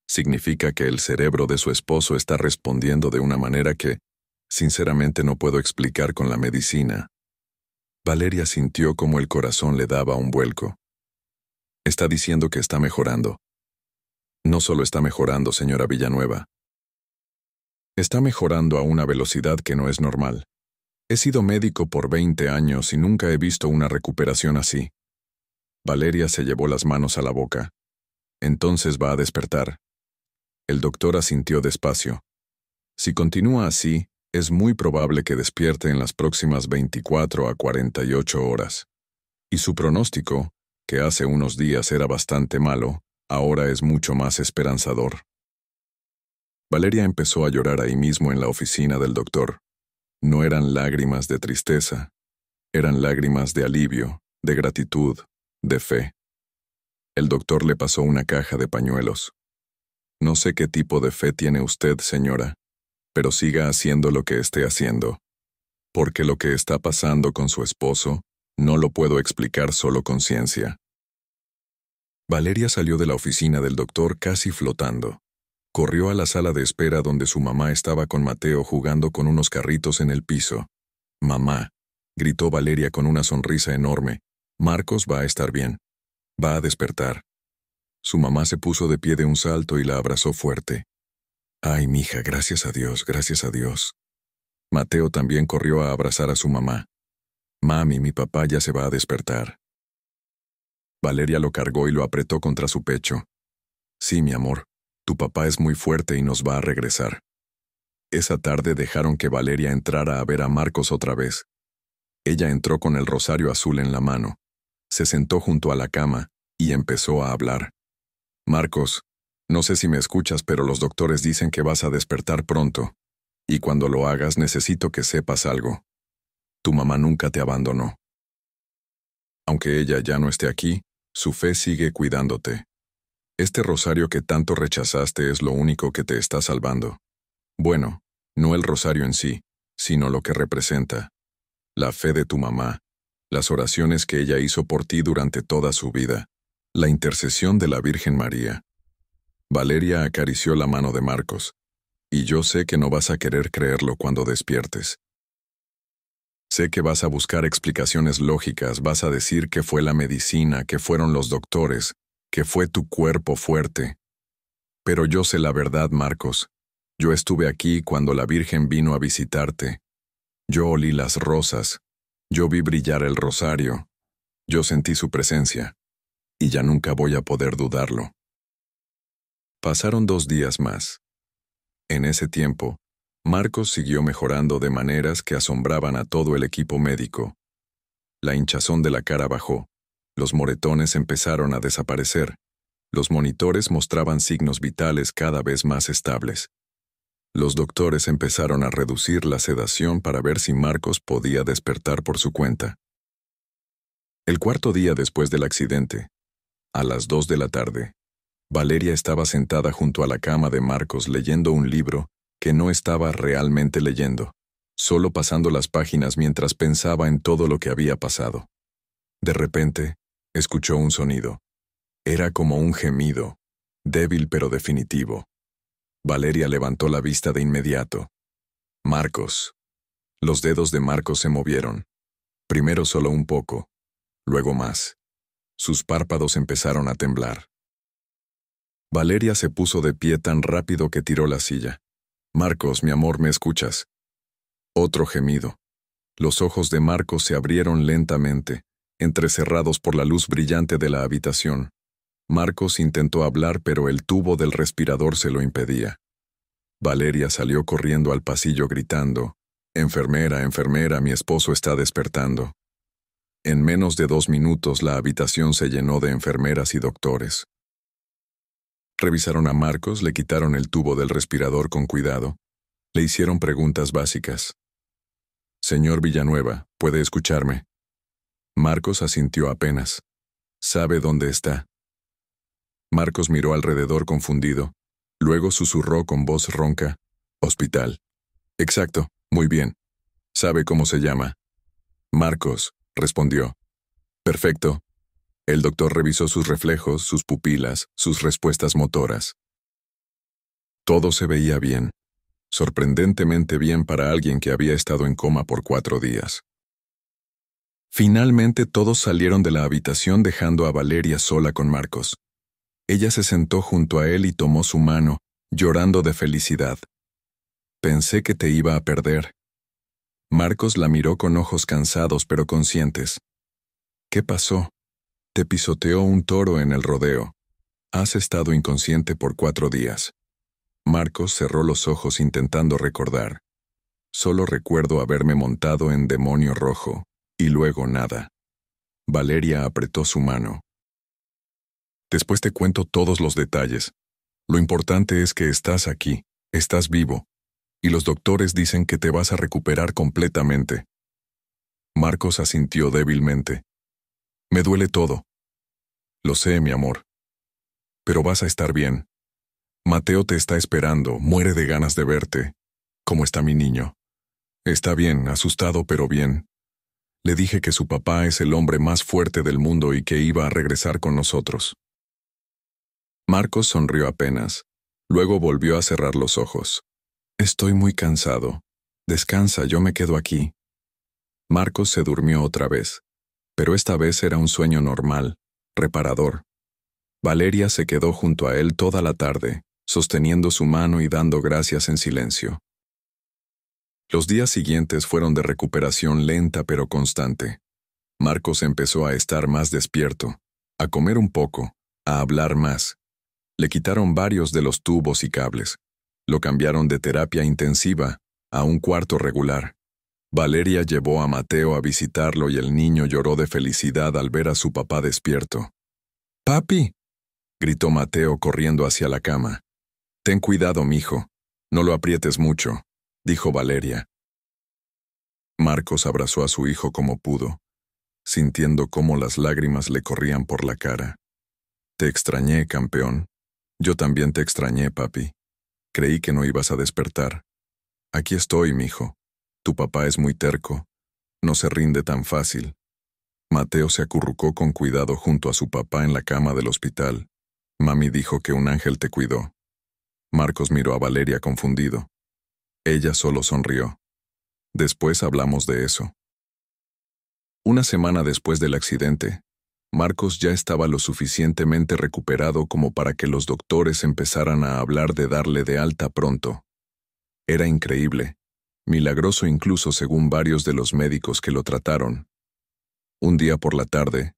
Significa que el cerebro de su esposo está respondiendo de una manera que, sinceramente, no puedo explicar con la medicina». Valeria sintió como el corazón le daba un vuelco. «Está diciendo que está mejorando». «No solo está mejorando, señora Villanueva. Está mejorando a una velocidad que no es normal. He sido médico por 20 años y nunca he visto una recuperación así». Valeria se llevó las manos a la boca. «Entonces va a despertar». El doctor asintió despacio. «Si continúa así, es muy probable que despierte en las próximas 24 a 48 horas. Y su pronóstico, que hace unos días era bastante malo, ahora es mucho más esperanzador». Valeria empezó a llorar ahí mismo en la oficina del doctor. No eran lágrimas de tristeza, eran lágrimas de alivio, de gratitud, de fe. El doctor le pasó una caja de pañuelos. «No sé qué tipo de fe tiene usted, señora, pero siga haciendo lo que esté haciendo. Porque lo que está pasando con su esposo no lo puedo explicar solo con ciencia». Valeria salió de la oficina del doctor casi flotando. Corrió a la sala de espera donde su mamá estaba con Mateo jugando con unos carritos en el piso. «Mamá», gritó Valeria con una sonrisa enorme, «Marcos va a estar bien. Va a despertar». Su mamá se puso de pie de un salto y la abrazó fuerte. «Ay, mija, gracias a Dios, gracias a Dios». Mateo también corrió a abrazar a su mamá. «Mami, mi papá ya se va a despertar». Valeria lo cargó y lo apretó contra su pecho. «Sí, mi amor, tu papá es muy fuerte y nos va a regresar». Esa tarde dejaron que Valeria entrara a ver a Marcos otra vez. Ella entró con el rosario azul en la mano, se sentó junto a la cama y empezó a hablar. «Marcos, no sé si me escuchas, pero los doctores dicen que vas a despertar pronto, y cuando lo hagas necesito que sepas algo. Tu mamá nunca te abandonó. Aunque ella ya no esté aquí, su fe sigue cuidándote. Este rosario que tanto rechazaste es lo único que te está salvando. Bueno, no el rosario en sí, sino lo que representa. La fe de tu mamá, las oraciones que ella hizo por ti durante toda su vida, la intercesión de la Virgen María». Valeria acarició la mano de Marcos. «Y yo sé que no vas a querer creerlo cuando despiertes. Sé que vas a buscar explicaciones lógicas, vas a decir que fue la medicina, que fueron los doctores, que fue tu cuerpo fuerte. Pero yo sé la verdad, Marcos. Yo estuve aquí cuando la Virgen vino a visitarte. Yo olí las rosas. Yo vi brillar el rosario. Yo sentí su presencia. Y ya nunca voy a poder dudarlo». Pasaron 2 días más. En ese tiempo, Marcos siguió mejorando de maneras que asombraban a todo el equipo médico. La hinchazón de la cara bajó, los moretones empezaron a desaparecer, los monitores mostraban signos vitales cada vez más estables. Los doctores empezaron a reducir la sedación para ver si Marcos podía despertar por su cuenta. El 4.º día después del accidente, a las 2 de la tarde, Valeria estaba sentada junto a la cama de Marcos leyendo un libro que no estaba realmente leyendo, solo pasando las páginas mientras pensaba en todo lo que había pasado. De repente, escuchó un sonido. Era como un gemido, débil pero definitivo. Valeria levantó la vista de inmediato. «Marcos». Los dedos de Marcos se movieron. Primero solo un poco, luego más. Sus párpados empezaron a temblar. Valeria se puso de pie tan rápido que tiró la silla. «Marcos, mi amor, ¿me escuchas?». Otro gemido. Los ojos de Marcos se abrieron lentamente, entrecerrados por la luz brillante de la habitación. Marcos intentó hablar, pero el tubo del respirador se lo impedía. Valeria salió corriendo al pasillo gritando: «Enfermera, enfermera, mi esposo está despertando». En menos de 2 minutos la habitación se llenó de enfermeras y doctores. Revisaron a Marcos, le quitaron el tubo del respirador con cuidado. Le hicieron preguntas básicas. «Señor Villanueva, ¿puede escucharme?». Marcos asintió apenas. «¿Sabe dónde está?». Marcos miró alrededor confundido. Luego susurró con voz ronca: «Hospital». «Exacto, muy bien. ¿Sabe cómo se llama?». «Marcos», respondió. «Perfecto». El doctor revisó sus reflejos, sus pupilas, sus respuestas motoras. Todo se veía bien, sorprendentemente bien para alguien que había estado en coma por 4 días. Finalmente todos salieron de la habitación dejando a Valeria sola con Marcos. Ella se sentó junto a él y tomó su mano, llorando de felicidad. «Pensé que te iba a perder». Marcos la miró con ojos cansados pero conscientes. «¿Qué pasó?». «Te pisoteó un toro en el rodeo. Has estado inconsciente por 4 días». Marcos cerró los ojos intentando recordar. «Solo recuerdo haberme montado en Demonio Rojo, y luego nada». Valeria apretó su mano. «Después te cuento todos los detalles. Lo importante es que estás aquí, estás vivo, y los doctores dicen que te vas a recuperar completamente». Marcos asintió débilmente. «Me duele todo». «Lo sé, mi amor. Pero vas a estar bien. Mateo te está esperando, muere de ganas de verte. ¿Cómo está mi niño?». «Está bien, asustado pero bien. Le dije que su papá es el hombre más fuerte del mundo y que iba a regresar con nosotros». Marcos sonrió apenas. Luego volvió a cerrar los ojos. Estoy muy cansado. Descansa, yo me quedo aquí. Marcos se durmió otra vez, pero esta vez era un sueño normal, reparador. Valeria se quedó junto a él toda la tarde, sosteniendo su mano y dando gracias en silencio. Los días siguientes fueron de recuperación lenta pero constante. Marcos empezó a estar más despierto, a comer un poco, a hablar más. Le quitaron varios de los tubos y cables. Lo cambiaron de terapia intensiva a un cuarto regular. Valeria llevó a Mateo a visitarlo y el niño lloró de felicidad al ver a su papá despierto. «¡Papi!», gritó Mateo corriendo hacia la cama. «Ten cuidado, mijo. No lo aprietes mucho», dijo Valeria. Marcos abrazó a su hijo como pudo, sintiendo cómo las lágrimas le corrían por la cara. «Te extrañé, campeón. Yo también te extrañé, papi. Creí que no ibas a despertar. Aquí estoy, mijo. Tu papá es muy terco. No se rinde tan fácil». Mateo se acurrucó con cuidado junto a su papá en la cama del hospital. Mami dijo que un ángel te cuidó. Marcos miró a Valeria confundido. Ella solo sonrió. Después hablamos de eso. Una semana después del accidente, Marcos ya estaba lo suficientemente recuperado como para que los doctores empezaran a hablar de darle de alta pronto. Era increíble, milagroso incluso según varios de los médicos que lo trataron. Un día por la tarde,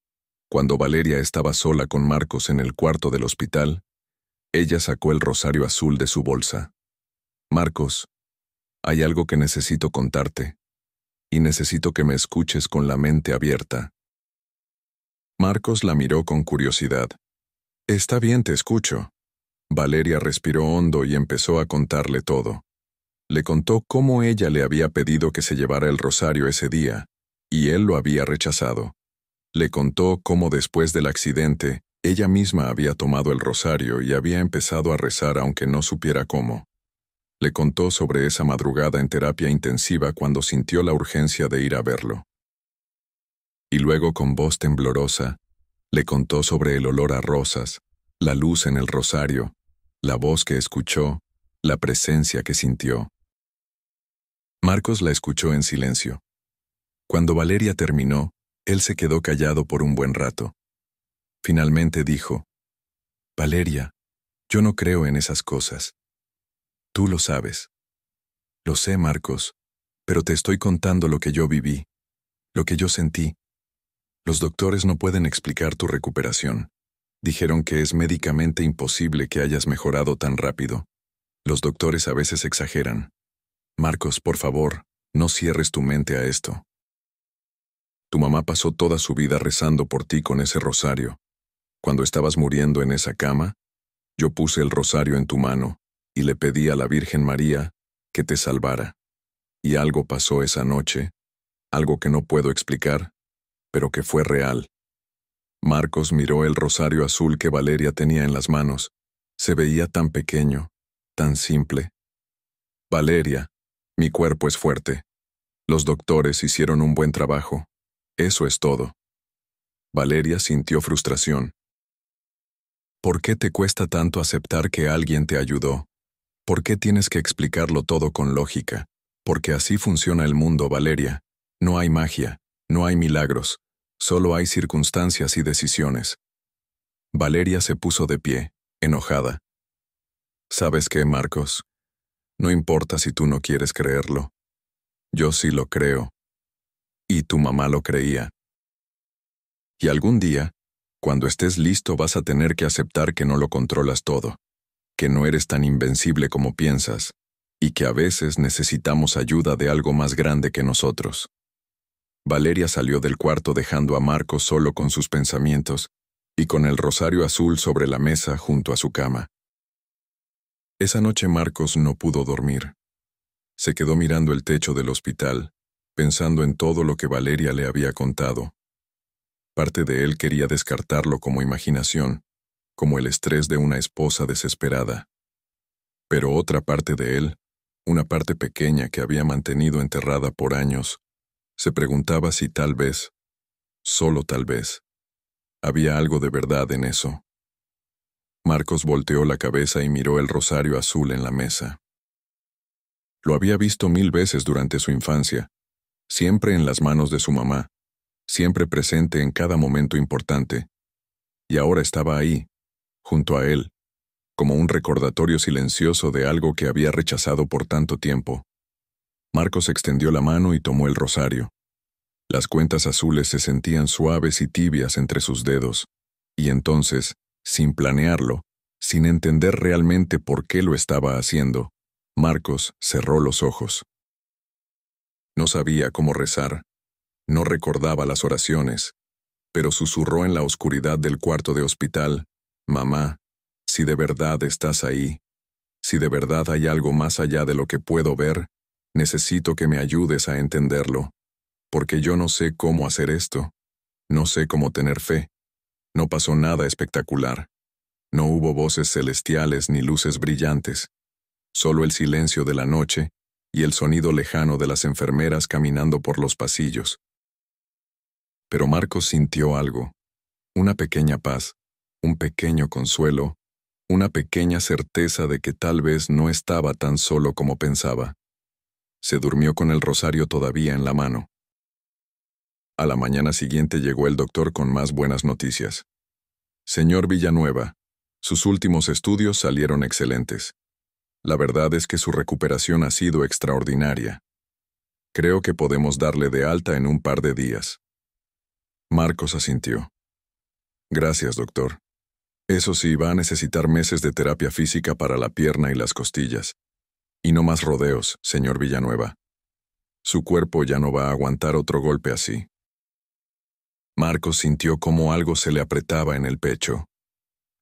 cuando Valeria estaba sola con Marcos en el cuarto del hospital, ella sacó el rosario azul de su bolsa. «Marcos, hay algo que necesito contarte, y necesito que me escuches con la mente abierta». Marcos la miró con curiosidad. «Está bien, te escucho». Valeria respiró hondo y empezó a contarle todo. Le contó cómo ella le había pedido que se llevara el rosario ese día, y él lo había rechazado. Le contó cómo después del accidente, ella misma había tomado el rosario y había empezado a rezar aunque no supiera cómo. Le contó sobre esa madrugada en terapia intensiva cuando sintió la urgencia de ir a verlo. Y luego, con voz temblorosa, le contó sobre el olor a rosas, la luz en el rosario, la voz que escuchó, la presencia que sintió. Marcos la escuchó en silencio. Cuando Valeria terminó, él se quedó callado por un buen rato. Finalmente dijo: «Valeria, yo no creo en esas cosas. Tú lo sabes». «Lo sé, Marcos, pero te estoy contando lo que yo viví, lo que yo sentí. Los doctores no pueden explicar tu recuperación. Dijeron que es médicamente imposible que hayas mejorado tan rápido. Los doctores a veces exageran. Marcos, por favor, no cierres tu mente a esto. Tu mamá pasó toda su vida rezando por ti con ese rosario. Cuando estabas muriendo en esa cama, yo puse el rosario en tu mano y le pedí a la Virgen María que te salvara. Y algo pasó esa noche, algo que no puedo explicar, pero que fue real». Marcos miró el rosario azul que Valeria tenía en las manos. Se veía tan pequeño, tan simple. «Valeria, mi cuerpo es fuerte. Los doctores hicieron un buen trabajo. Eso es todo». Valeria sintió frustración. «¿Por qué te cuesta tanto aceptar que alguien te ayudó? ¿Por qué tienes que explicarlo todo con lógica? Porque así funciona el mundo, Valeria. No hay magia, no hay milagros, solo hay circunstancias y decisiones». Valeria se puso de pie, enojada. «¿Sabes qué, Marcos? No importa si tú no quieres creerlo. Yo sí lo creo. Y tu mamá lo creía. Y algún día, cuando estés listo, vas a tener que aceptar que no lo controlas todo, que no eres tan invencible como piensas, y que a veces necesitamos ayuda de algo más grande que nosotros». Valeria salió del cuarto dejando a Marcos solo con sus pensamientos y con el rosario azul sobre la mesa junto a su cama. Esa noche Marcos no pudo dormir. Se quedó mirando el techo del hospital, pensando en todo lo que Valeria le había contado. Parte de él quería descartarlo como imaginación, como el estrés de una esposa desesperada. Pero otra parte de él, una parte pequeña que había mantenido enterrada por años, se preguntaba si tal vez, solo tal vez, había algo de verdad en eso. Marcos volteó la cabeza y miró el rosario azul en la mesa. Lo había visto 1000 veces durante su infancia, siempre en las manos de su mamá, siempre presente en cada momento importante. Y ahora estaba ahí, junto a él, como un recordatorio silencioso de algo que había rechazado por tanto tiempo. Marcos extendió la mano y tomó el rosario. Las cuentas azules se sentían suaves y tibias entre sus dedos, y entonces, sin planearlo, sin entender realmente por qué lo estaba haciendo, Marcos cerró los ojos. No sabía cómo rezar, no recordaba las oraciones, pero susurró en la oscuridad del cuarto de hospital: «Mamá, si de verdad estás ahí, si de verdad hay algo más allá de lo que puedo ver, necesito que me ayudes a entenderlo, porque yo no sé cómo hacer esto, no sé cómo tener fe. No pasó nada espectacular. No hubo voces celestiales ni luces brillantes, solo el silencio de la noche y el sonido lejano de las enfermeras caminando por los pasillos». Pero Marcos sintió algo, una pequeña paz, un pequeño consuelo, una pequeña certeza de que tal vez no estaba tan solo como pensaba. Se durmió con el rosario todavía en la mano. A la mañana siguiente llegó el doctor con más buenas noticias. «Señor Villanueva, sus últimos estudios salieron excelentes. La verdad es que su recuperación ha sido extraordinaria. Creo que podemos darle de alta en un par de días». Marcos asintió. «Gracias, doctor. Eso sí, va a necesitar meses de terapia física para la pierna y las costillas. Y no más rodeos, señor Villanueva. Su cuerpo ya no va a aguantar otro golpe así». Marcos sintió cómo algo se le apretaba en el pecho.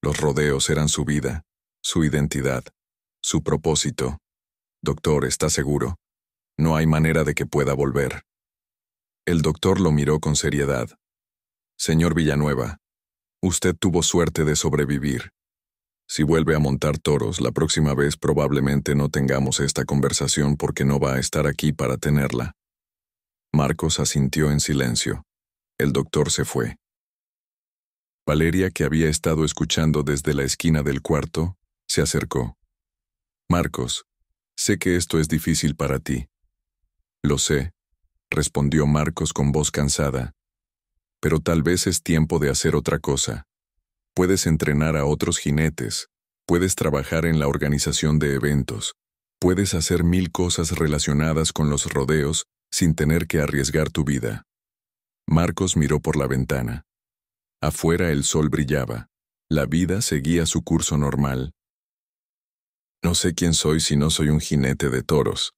Los rodeos eran su vida, su identidad, su propósito. «Doctor, ¿está seguro? No hay manera de que pueda volver». El doctor lo miró con seriedad. «Señor Villanueva, usted tuvo suerte de sobrevivir. Si vuelve a montar toros, la próxima vez probablemente no tengamos esta conversación porque no va a estar aquí para tenerla». Marcos asintió en silencio. El doctor se fue. Valeria, que había estado escuchando desde la esquina del cuarto, se acercó. «Marcos, sé que esto es difícil para ti». «Lo sé», respondió Marcos con voz cansada. «Pero tal vez es tiempo de hacer otra cosa. Puedes entrenar a otros jinetes, puedes trabajar en la organización de eventos, puedes hacer 1000 cosas relacionadas con los rodeos sin tener que arriesgar tu vida». Marcos miró por la ventana. Afuera el sol brillaba. La vida seguía su curso normal. «No sé quién soy si no soy un jinete de toros».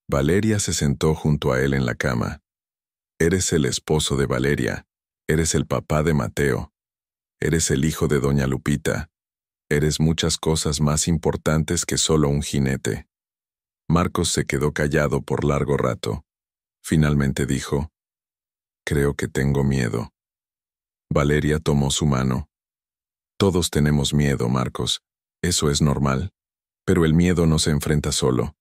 Valeria se sentó junto a él en la cama. «Eres el esposo de Valeria. Eres el papá de Mateo. Eres el hijo de doña Lupita. Eres muchas cosas más importantes que solo un jinete». Marcos se quedó callado por largo rato. Finalmente dijo: «Creo que tengo miedo». Valeria tomó su mano. «Todos tenemos miedo, Marcos. Eso es normal. Pero el miedo no se enfrenta solo.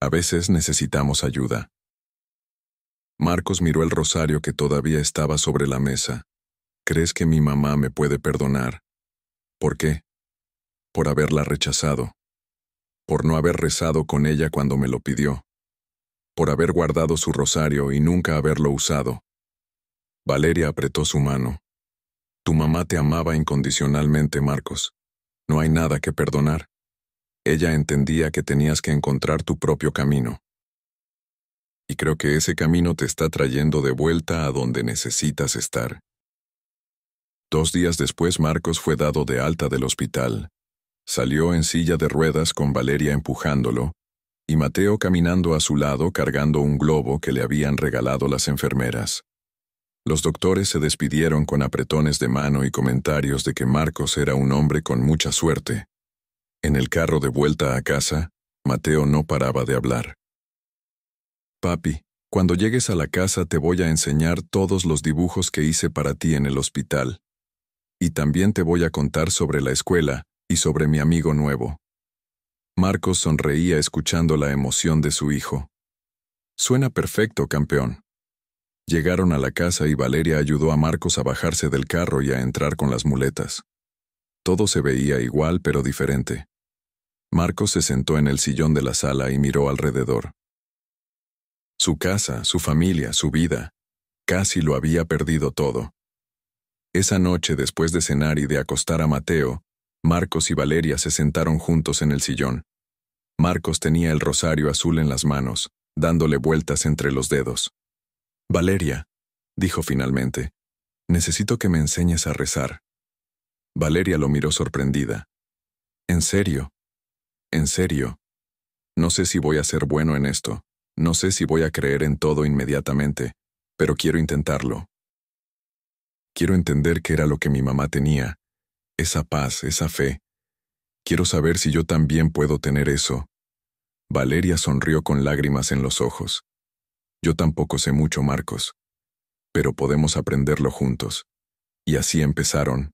A veces necesitamos ayuda». Marcos miró el rosario que todavía estaba sobre la mesa. «¿Crees que mi mamá me puede perdonar?» «¿Por qué?» «Por haberla rechazado. Por no haber rezado con ella cuando me lo pidió. Por haber guardado su rosario y nunca haberlo usado». Valeria apretó su mano. «Tu mamá te amaba incondicionalmente, Marcos. No hay nada que perdonar. Ella entendía que tenías que encontrar tu propio camino. Y creo que ese camino te está trayendo de vuelta a donde necesitas estar». 2 días después Marcos fue dado de alta del hospital. Salió en silla de ruedas con Valeria empujándolo, y Mateo caminando a su lado cargando un globo que le habían regalado las enfermeras. Los doctores se despidieron con apretones de mano y comentarios de que Marcos era un hombre con mucha suerte. En el carro de vuelta a casa, Mateo no paraba de hablar. «Papi, cuando llegues a la casa te voy a enseñar todos los dibujos que hice para ti en el hospital. Y también te voy a contar sobre la escuela y sobre mi amigo nuevo». Marcos sonreía escuchando la emoción de su hijo. «Suena perfecto, campeón». Llegaron a la casa y Valeria ayudó a Marcos a bajarse del carro y a entrar con las muletas. Todo se veía igual pero diferente. Marcos se sentó en el sillón de la sala y miró alrededor. Su casa, su familia, su vida, casi lo había perdido todo. Esa noche, después de cenar y de acostar a Mateo, Marcos y Valeria se sentaron juntos en el sillón. Marcos tenía el rosario azul en las manos, dándole vueltas entre los dedos. «Valeria», dijo finalmente, «necesito que me enseñes a rezar». Valeria lo miró sorprendida. «¿En serio? ¿En serio? No sé si voy a ser bueno en esto. No sé si voy a creer en todo inmediatamente, pero quiero intentarlo. Quiero entender qué era lo que mi mamá tenía, esa paz, esa fe. Quiero saber si yo también puedo tener eso». Valeria sonrió con lágrimas en los ojos. «Yo tampoco sé mucho, Marcos, pero podemos aprenderlo juntos». Y así empezaron.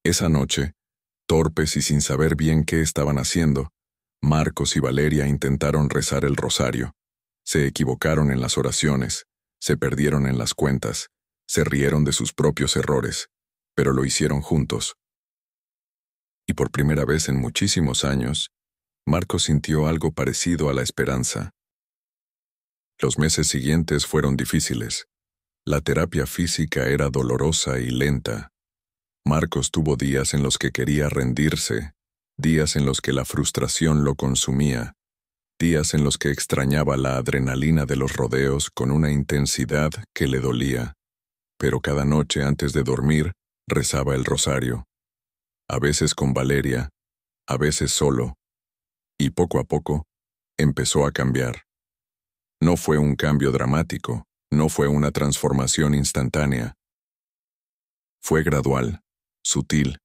Esa noche, torpes y sin saber bien qué estaban haciendo, Marcos y Valeria intentaron rezar el rosario. Se equivocaron en las oraciones, se perdieron en las cuentas, se rieron de sus propios errores, pero lo hicieron juntos. Y por primera vez en muchísimos años, Marcos sintió algo parecido a la esperanza. Los meses siguientes fueron difíciles. La terapia física era dolorosa y lenta. Marcos tuvo días en los que quería rendirse, días en los que la frustración lo consumía, días en los que extrañaba la adrenalina de los rodeos con una intensidad que le dolía. Pero cada noche antes de dormir, rezaba el rosario. A veces con Valeria, a veces solo. Y poco a poco, empezó a cambiar. No fue un cambio dramático, no fue una transformación instantánea. Fue gradual, sutil,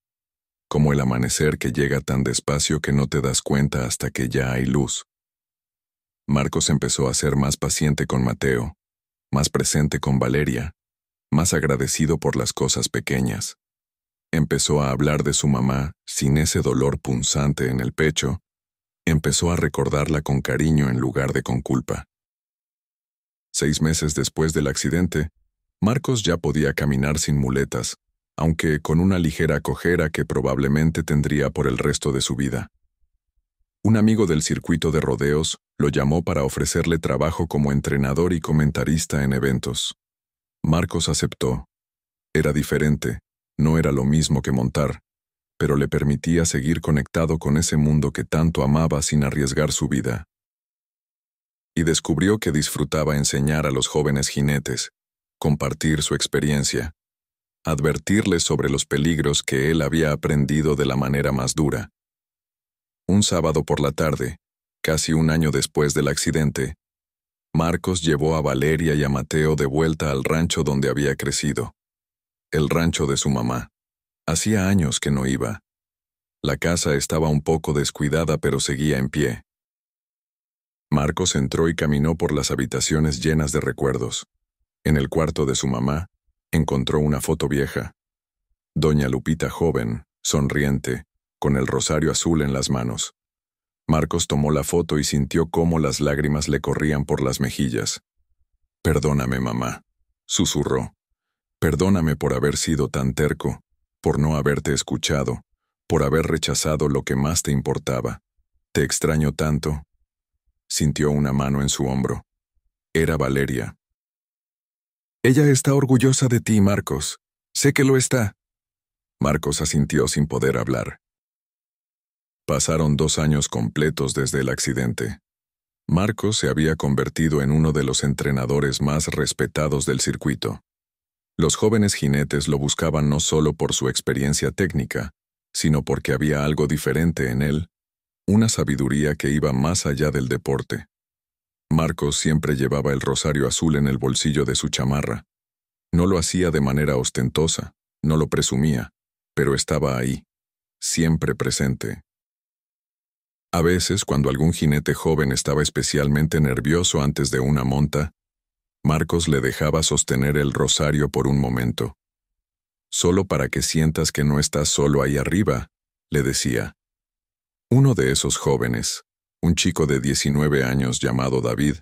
como el amanecer que llega tan despacio que no te das cuenta hasta que ya hay luz. Marcos empezó a ser más paciente con Mateo, más presente con Valeria, más agradecido por las cosas pequeñas. Empezó a hablar de su mamá sin ese dolor punzante en el pecho. Empezó a recordarla con cariño en lugar de con culpa. 6 meses después del accidente, Marcos ya podía caminar sin muletas, aunque con una ligera cojera que probablemente tendría por el resto de su vida. Un amigo del circuito de rodeos lo llamó para ofrecerle trabajo como entrenador y comentarista en eventos. Marcos aceptó. Era diferente, no era lo mismo que montar, pero le permitía seguir conectado con ese mundo que tanto amaba sin arriesgar su vida. Y descubrió que disfrutaba enseñar a los jóvenes jinetes, compartir su experiencia, advertirles sobre los peligros que él había aprendido de la manera más dura. Un sábado por la tarde, casi un año después del accidente, Marcos llevó a Valeria y a Mateo de vuelta al rancho donde había crecido. El rancho de su mamá. Hacía años que no iba. La casa estaba un poco descuidada, pero seguía en pie. Marcos entró y caminó por las habitaciones llenas de recuerdos. En el cuarto de su mamá, encontró una foto vieja. Doña Lupita joven, sonriente, con el rosario azul en las manos. Marcos tomó la foto y sintió cómo las lágrimas le corrían por las mejillas. «Perdóname, mamá», susurró. «Perdóname por haber sido tan terco, por no haberte escuchado, por haber rechazado lo que más te importaba. Te extraño tanto». Sintió una mano en su hombro. Era Valeria. «Ella está orgullosa de ti, Marcos. Sé que lo está». Marcos asintió sin poder hablar. Pasaron 2 años completos desde el accidente. Marcos se había convertido en uno de los entrenadores más respetados del circuito. Los jóvenes jinetes lo buscaban no solo por su experiencia técnica, sino porque había algo diferente en él, una sabiduría que iba más allá del deporte. Marcos siempre llevaba el rosario azul en el bolsillo de su chamarra. No lo hacía de manera ostentosa, no lo presumía, pero estaba ahí, siempre presente. A veces, cuando algún jinete joven estaba especialmente nervioso antes de una monta, Marcos le dejaba sostener el rosario por un momento. «Solo para que sientas que no estás solo ahí arriba», le decía. Uno de esos jóvenes, un chico de 19 años llamado David,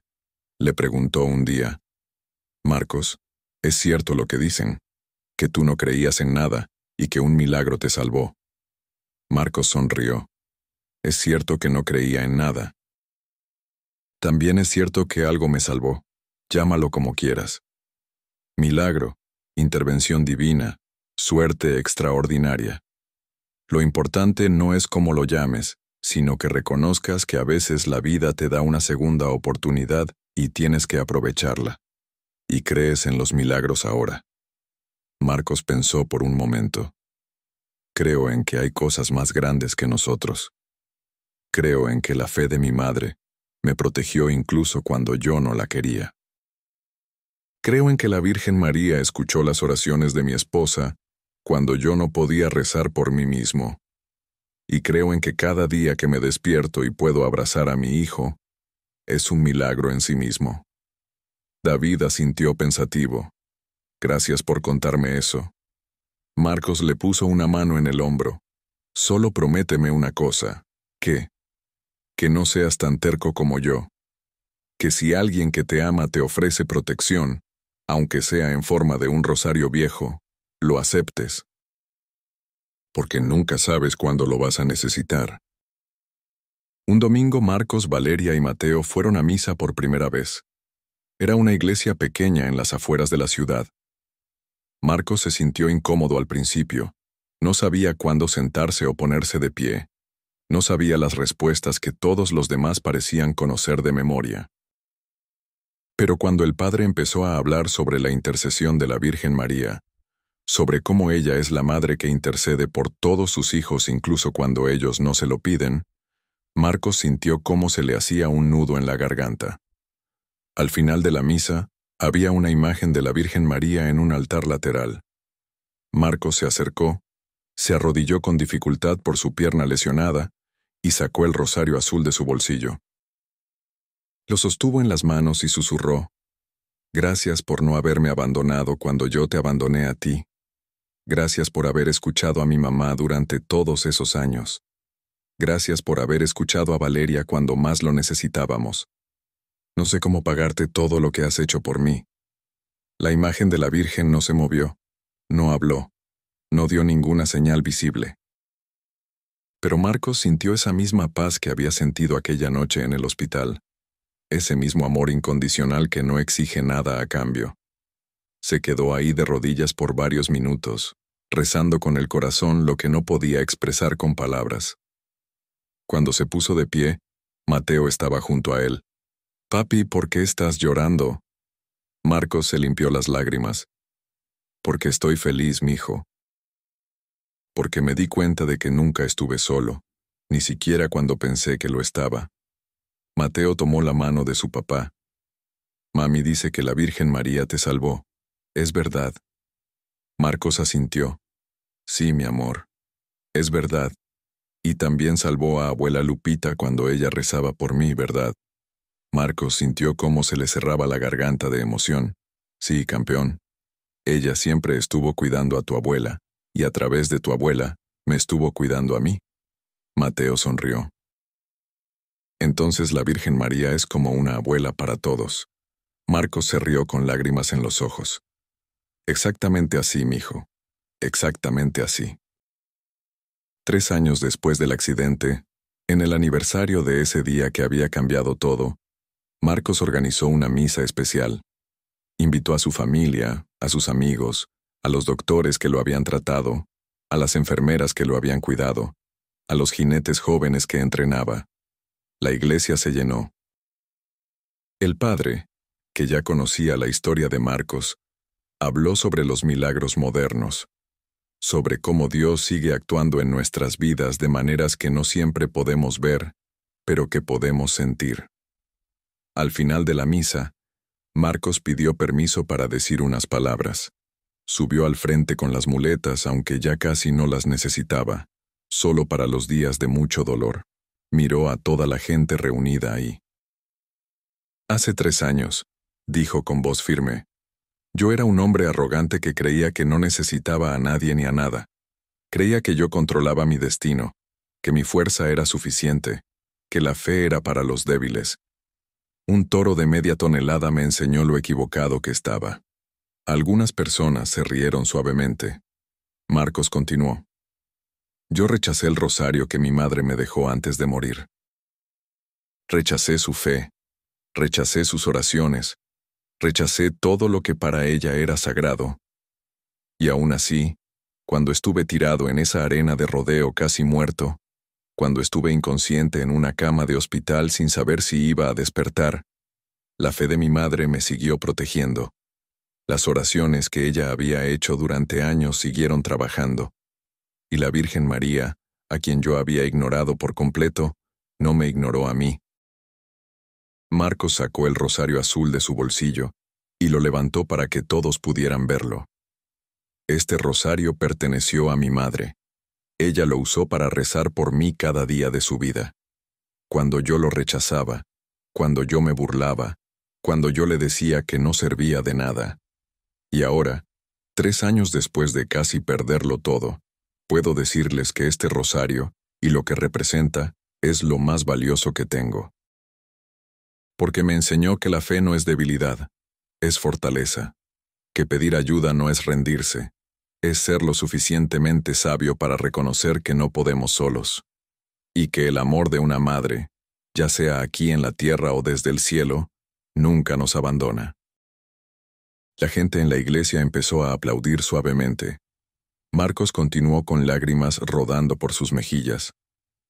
le preguntó un día: «Marcos, ¿es cierto lo que dicen? Que tú no creías en nada y que un milagro te salvó. Marcos sonrió. Es cierto que no creía en nada. También es cierto que algo me salvó. Llámalo como quieras. Milagro, intervención divina, suerte extraordinaria. Lo importante no es cómo lo llames, sino que reconozcas que a veces la vida te da una segunda oportunidad y tienes que aprovecharla. Y crees en los milagros ahora. Marcos pensó por un momento. Creo en que hay cosas más grandes que nosotros. Creo en que la fe de mi madre me protegió incluso cuando yo no la quería. Creo en que la Virgen María escuchó las oraciones de mi esposa cuando yo no podía rezar por mí mismo. Y creo en que cada día que me despierto y puedo abrazar a mi hijo, es un milagro en sí mismo. David asintió pensativo. Gracias por contarme eso. Marcos le puso una mano en el hombro. Solo prométeme una cosa, que no seas tan terco como yo. Que si alguien que te ama te ofrece protección, aunque sea en forma de un rosario viejo, lo aceptes. Porque nunca sabes cuándo lo vas a necesitar. Un domingo Marcos, Valeria y Mateo fueron a misa por primera vez. Era una iglesia pequeña en las afueras de la ciudad. Marcos se sintió incómodo al principio. No sabía cuándo sentarse o ponerse de pie. No sabía las respuestas que todos los demás parecían conocer de memoria. Pero cuando el padre empezó a hablar sobre la intercesión de la Virgen María, sobre cómo ella es la madre que intercede por todos sus hijos incluso cuando ellos no se lo piden, Marcos sintió cómo se le hacía un nudo en la garganta. Al final de la misa, había una imagen de la Virgen María en un altar lateral. Marcos se acercó, se arrodilló con dificultad por su pierna lesionada y sacó el rosario azul de su bolsillo. Lo sostuvo en las manos y susurró: Gracias por no haberme abandonado cuando yo te abandoné a ti. Gracias por haber escuchado a mi mamá durante todos esos años. Gracias por haber escuchado a Valeria cuando más lo necesitábamos. No sé cómo pagarte todo lo que has hecho por mí. La imagen de la Virgen no se movió, no habló, no dio ninguna señal visible. Pero Marcos sintió esa misma paz que había sentido aquella noche en el hospital, ese mismo amor incondicional que no exige nada a cambio. Se quedó ahí de rodillas por varios minutos, rezando con el corazón lo que no podía expresar con palabras. Cuando se puso de pie, Mateo estaba junto a él. «Papi, ¿por qué estás llorando?» Marcos se limpió las lágrimas. «Porque estoy feliz, mijo. Porque me di cuenta de que nunca estuve solo, ni siquiera cuando pensé que lo estaba». Mateo tomó la mano de su papá. «Mami dice que la Virgen María te salvó. ¿Es verdad?» Marcos asintió. «Sí, mi amor. Es verdad. Y también salvó a abuela Lupita cuando ella rezaba por mí, ¿verdad?» Marcos sintió cómo se le cerraba la garganta de emoción. «Sí, campeón. Ella siempre estuvo cuidando a tu abuela, y a través de tu abuela, me estuvo cuidando a mí». Mateo sonrió. «Entonces la Virgen María es como una abuela para todos». Marcos se rió con lágrimas en los ojos. «Exactamente así, mijo. Exactamente así». 3 años después del accidente, en el aniversario de ese día que había cambiado todo, Marcos organizó una misa especial. Invitó a su familia, a sus amigos, a los doctores que lo habían tratado, a las enfermeras que lo habían cuidado, a los jinetes jóvenes que entrenaba. La iglesia se llenó. El padre, que ya conocía la historia de Marcos, habló sobre los milagros modernos, sobre cómo Dios sigue actuando en nuestras vidas de maneras que no siempre podemos ver, pero que podemos sentir. Al final de la misa, Marcos pidió permiso para decir unas palabras. Subió al frente con las muletas, aunque ya casi no las necesitaba, solo para los días de mucho dolor. Miró a toda la gente reunida ahí. «Hace 3 años», dijo con voz firme, «yo era un hombre arrogante que creía que no necesitaba a nadie ni a nada. Creía que yo controlaba mi destino, que mi fuerza era suficiente, que la fe era para los débiles. Un toro de media tonelada me enseñó lo equivocado que estaba». Algunas personas se rieron suavemente. Marcos continuó. Yo rechacé el rosario que mi madre me dejó antes de morir. Rechacé su fe, rechacé sus oraciones, rechacé todo lo que para ella era sagrado. Y aún así, cuando estuve tirado en esa arena de rodeo casi muerto, cuando estuve inconsciente en una cama de hospital sin saber si iba a despertar, la fe de mi madre me siguió protegiendo. Las oraciones que ella había hecho durante años siguieron trabajando. Y la Virgen María, a quien yo había ignorado por completo, no me ignoró a mí. Marcos sacó el rosario azul de su bolsillo y lo levantó para que todos pudieran verlo. Este rosario perteneció a mi madre. Ella lo usó para rezar por mí cada día de su vida. Cuando yo lo rechazaba, cuando yo me burlaba, cuando yo le decía que no servía de nada. Y ahora, 3 años después de casi perderlo todo, puedo decirles que este rosario, y lo que representa, es lo más valioso que tengo. Porque me enseñó que la fe no es debilidad, es fortaleza, que pedir ayuda no es rendirse, es ser lo suficientemente sabio para reconocer que no podemos solos, y que el amor de una madre, ya sea aquí en la tierra o desde el cielo, nunca nos abandona. La gente en la iglesia empezó a aplaudir suavemente. Marcos continuó con lágrimas rodando por sus mejillas.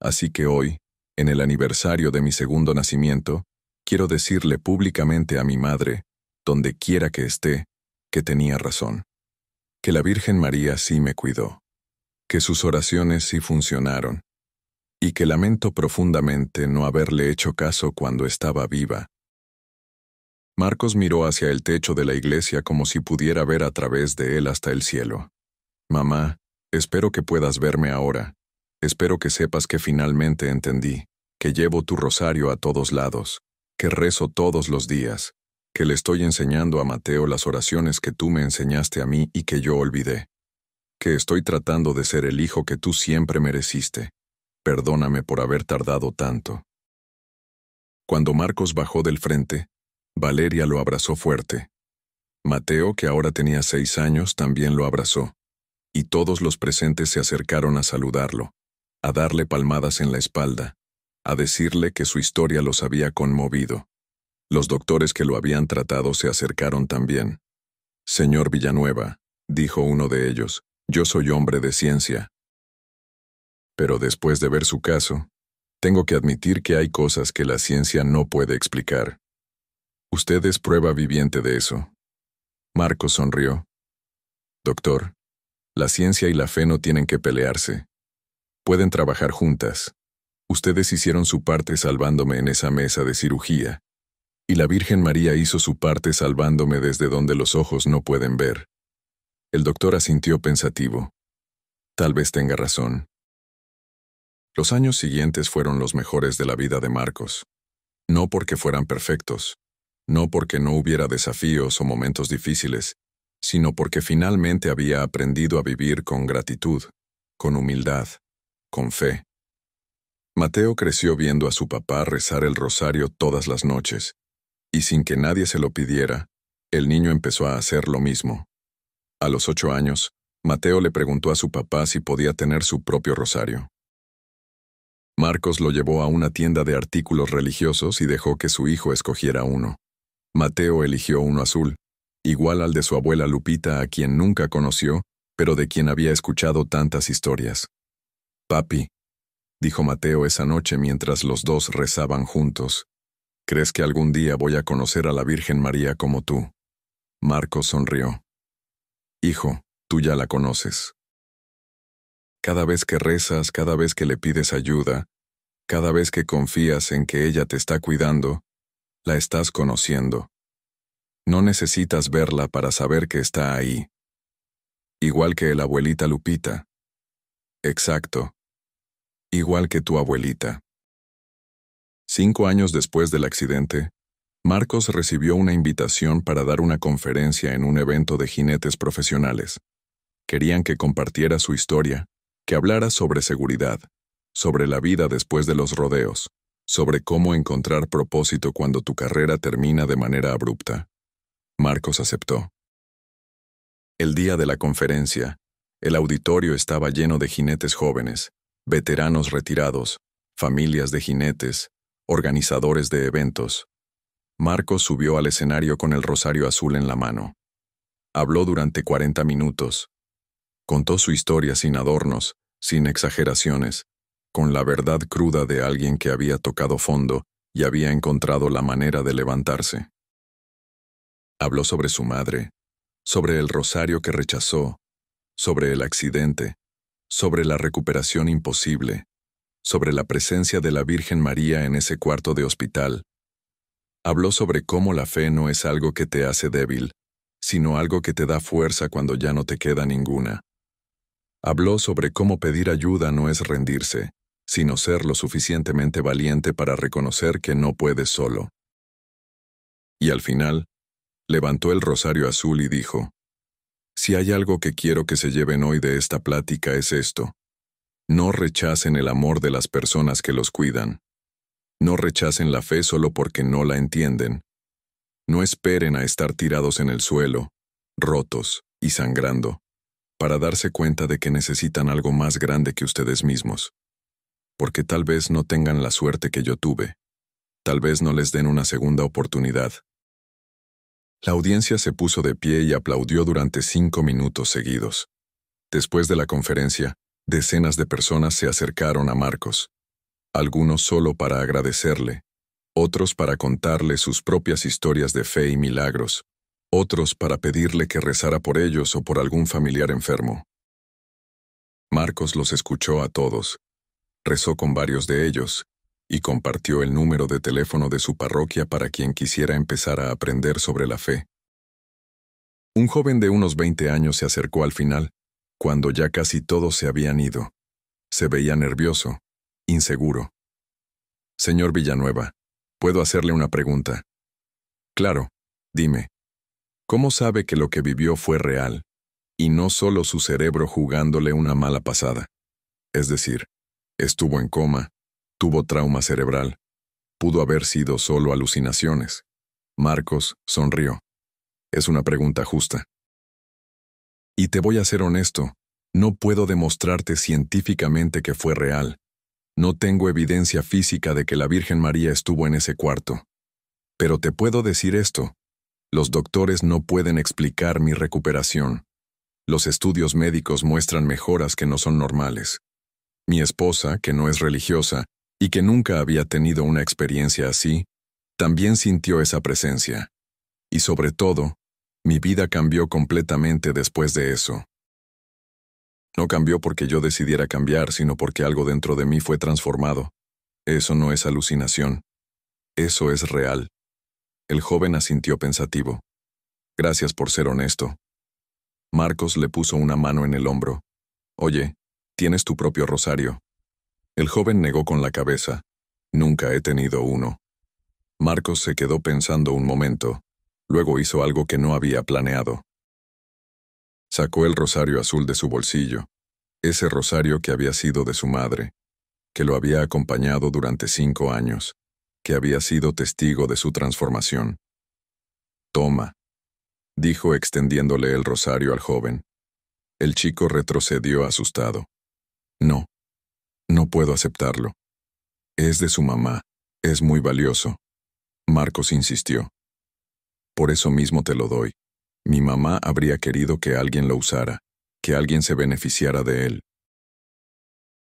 Así que hoy, en el aniversario de mi segundo nacimiento, quiero decirle públicamente a mi madre, donde quiera que esté, que tenía razón. Que la Virgen María sí me cuidó. Que sus oraciones sí funcionaron. Y que lamento profundamente no haberle hecho caso cuando estaba viva. Marcos miró hacia el techo de la iglesia como si pudiera ver a través de él hasta el cielo. Mamá, espero que puedas verme ahora. Espero que sepas que finalmente entendí, que llevo tu rosario a todos lados, que rezo todos los días, que le estoy enseñando a Mateo las oraciones que tú me enseñaste a mí y que yo olvidé. Que estoy tratando de ser el hijo que tú siempre mereciste. Perdóname por haber tardado tanto. Cuando Marcos bajó del frente, Valeria lo abrazó fuerte. Mateo, que ahora tenía 6 años, también lo abrazó. Y todos los presentes se acercaron a saludarlo, a darle palmadas en la espalda, a decirle que su historia los había conmovido. Los doctores que lo habían tratado se acercaron también. Señor Villanueva, dijo uno de ellos, yo soy hombre de ciencia. Pero después de ver su caso, tengo que admitir que hay cosas que la ciencia no puede explicar. Usted es prueba viviente de eso. Marcos sonrió. Doctor, la ciencia y la fe no tienen que pelearse. Pueden trabajar juntas. Ustedes hicieron su parte salvándome en esa mesa de cirugía. Y la Virgen María hizo su parte salvándome desde donde los ojos no pueden ver. El doctor asintió pensativo. Tal vez tenga razón. Los años siguientes fueron los mejores de la vida de Marcos. No porque fueran perfectos, no porque no hubiera desafíos o momentos difíciles, sino porque finalmente había aprendido a vivir con gratitud, con humildad, con fe. Mateo creció viendo a su papá rezar el rosario todas las noches, y sin que nadie se lo pidiera, el niño empezó a hacer lo mismo. A los 8 años, Mateo le preguntó a su papá si podía tener su propio rosario. Marcos lo llevó a una tienda de artículos religiosos y dejó que su hijo escogiera uno. Mateo eligió uno azul, igual al de su abuela Lupita, a quien nunca conoció, pero de quien había escuchado tantas historias. Papi, dijo Mateo esa noche mientras los dos rezaban juntos, ¿crees que algún día voy a conocer a la Virgen María como tú? Marcos sonrió. Hijo, tú ya la conoces. Cada vez que rezas, cada vez que le pides ayuda, cada vez que confías en que ella te está cuidando, la estás conociendo. No necesitas verla para saber que está ahí. Igual que la abuelita Lupita. Exacto. Igual que tu abuelita. 5 años después del accidente, Marcos recibió una invitación para dar una conferencia en un evento de jinetes profesionales. Querían que compartiera su historia, que hablara sobre seguridad, sobre la vida después de los rodeos, sobre cómo encontrar propósito cuando tu carrera termina de manera abrupta. Marcos aceptó. El día de la conferencia, El auditorio estaba lleno de jinetes jóvenes, veteranos retirados, familias de jinetes, organizadores de eventos. Marcos subió al escenario con el rosario azul en la mano. Habló durante 40 minutos. Contó su historia sin adornos, sin exageraciones, con la verdad cruda de alguien que había tocado fondo y había encontrado la manera de levantarse. Habló sobre su madre, sobre el rosario que rechazó, sobre el accidente, sobre la recuperación imposible, sobre la presencia de la Virgen María en ese cuarto de hospital. Habló sobre cómo la fe no es algo que te hace débil, sino algo que te da fuerza cuando ya no te queda ninguna. Habló sobre cómo pedir ayuda no es rendirse, sino ser lo suficientemente valiente para reconocer que no puedes solo. Y al final, levantó el rosario azul y dijo: si hay algo que quiero que se lleven hoy de esta plática es esto. No rechacen el amor de las personas que los cuidan. No rechacen la fe solo porque no la entienden. No esperen a estar tirados en el suelo, rotos y sangrando, para darse cuenta de que necesitan algo más grande que ustedes mismos. Porque tal vez no tengan la suerte que yo tuve. Tal vez no les den una segunda oportunidad. La audiencia se puso de pie y aplaudió durante 5 minutos seguidos. Después de la conferencia, decenas de personas se acercaron a Marcos. Algunos solo para agradecerle, otros para contarle sus propias historias de fe y milagros, otros para pedirle que rezara por ellos o por algún familiar enfermo. Marcos los escuchó a todos, rezó con varios de ellos, y compartió el número de teléfono de su parroquia para quien quisiera empezar a aprender sobre la fe. Un joven de unos 20 años se acercó al final, cuando ya casi todos se habían ido. Se veía nervioso, inseguro. Señor Villanueva, ¿puedo hacerle una pregunta? Claro, dime. ¿Cómo sabe que lo que vivió fue real, y no solo su cerebro jugándole una mala pasada? Es decir, estuvo en coma, tuvo trauma cerebral, pudo haber sido solo alucinaciones. Marcos sonrió. Es una pregunta justa. Y te voy a ser honesto, no puedo demostrarte científicamente que fue real. No tengo evidencia física de que la Virgen María estuvo en ese cuarto. Pero te puedo decir esto. Los doctores no pueden explicar mi recuperación. Los estudios médicos muestran mejoras que no son normales. Mi esposa, que no es religiosa, y que nunca había tenido una experiencia así, también sintió esa presencia. Y sobre todo, mi vida cambió completamente después de eso. No cambió porque yo decidiera cambiar, sino porque algo dentro de mí fue transformado. Eso no es alucinación. Eso es real. El joven asintió pensativo. Gracias por ser honesto. Marcos le puso una mano en el hombro. Oye, ¿tienes tu propio rosario? El joven negó con la cabeza. Nunca he tenido uno. Marcos se quedó pensando un momento. Luego hizo algo que no había planeado. Sacó el rosario azul de su bolsillo, ese rosario que había sido de su madre, que lo había acompañado durante 5 años, que había sido testigo de su transformación. Toma, dijo extendiéndole el rosario al joven. El chico retrocedió asustado. No, no puedo aceptarlo. Es de su mamá, es muy valioso. Marcos insistió. Por eso mismo te lo doy. Mi mamá habría querido que alguien lo usara, que alguien se beneficiara de él.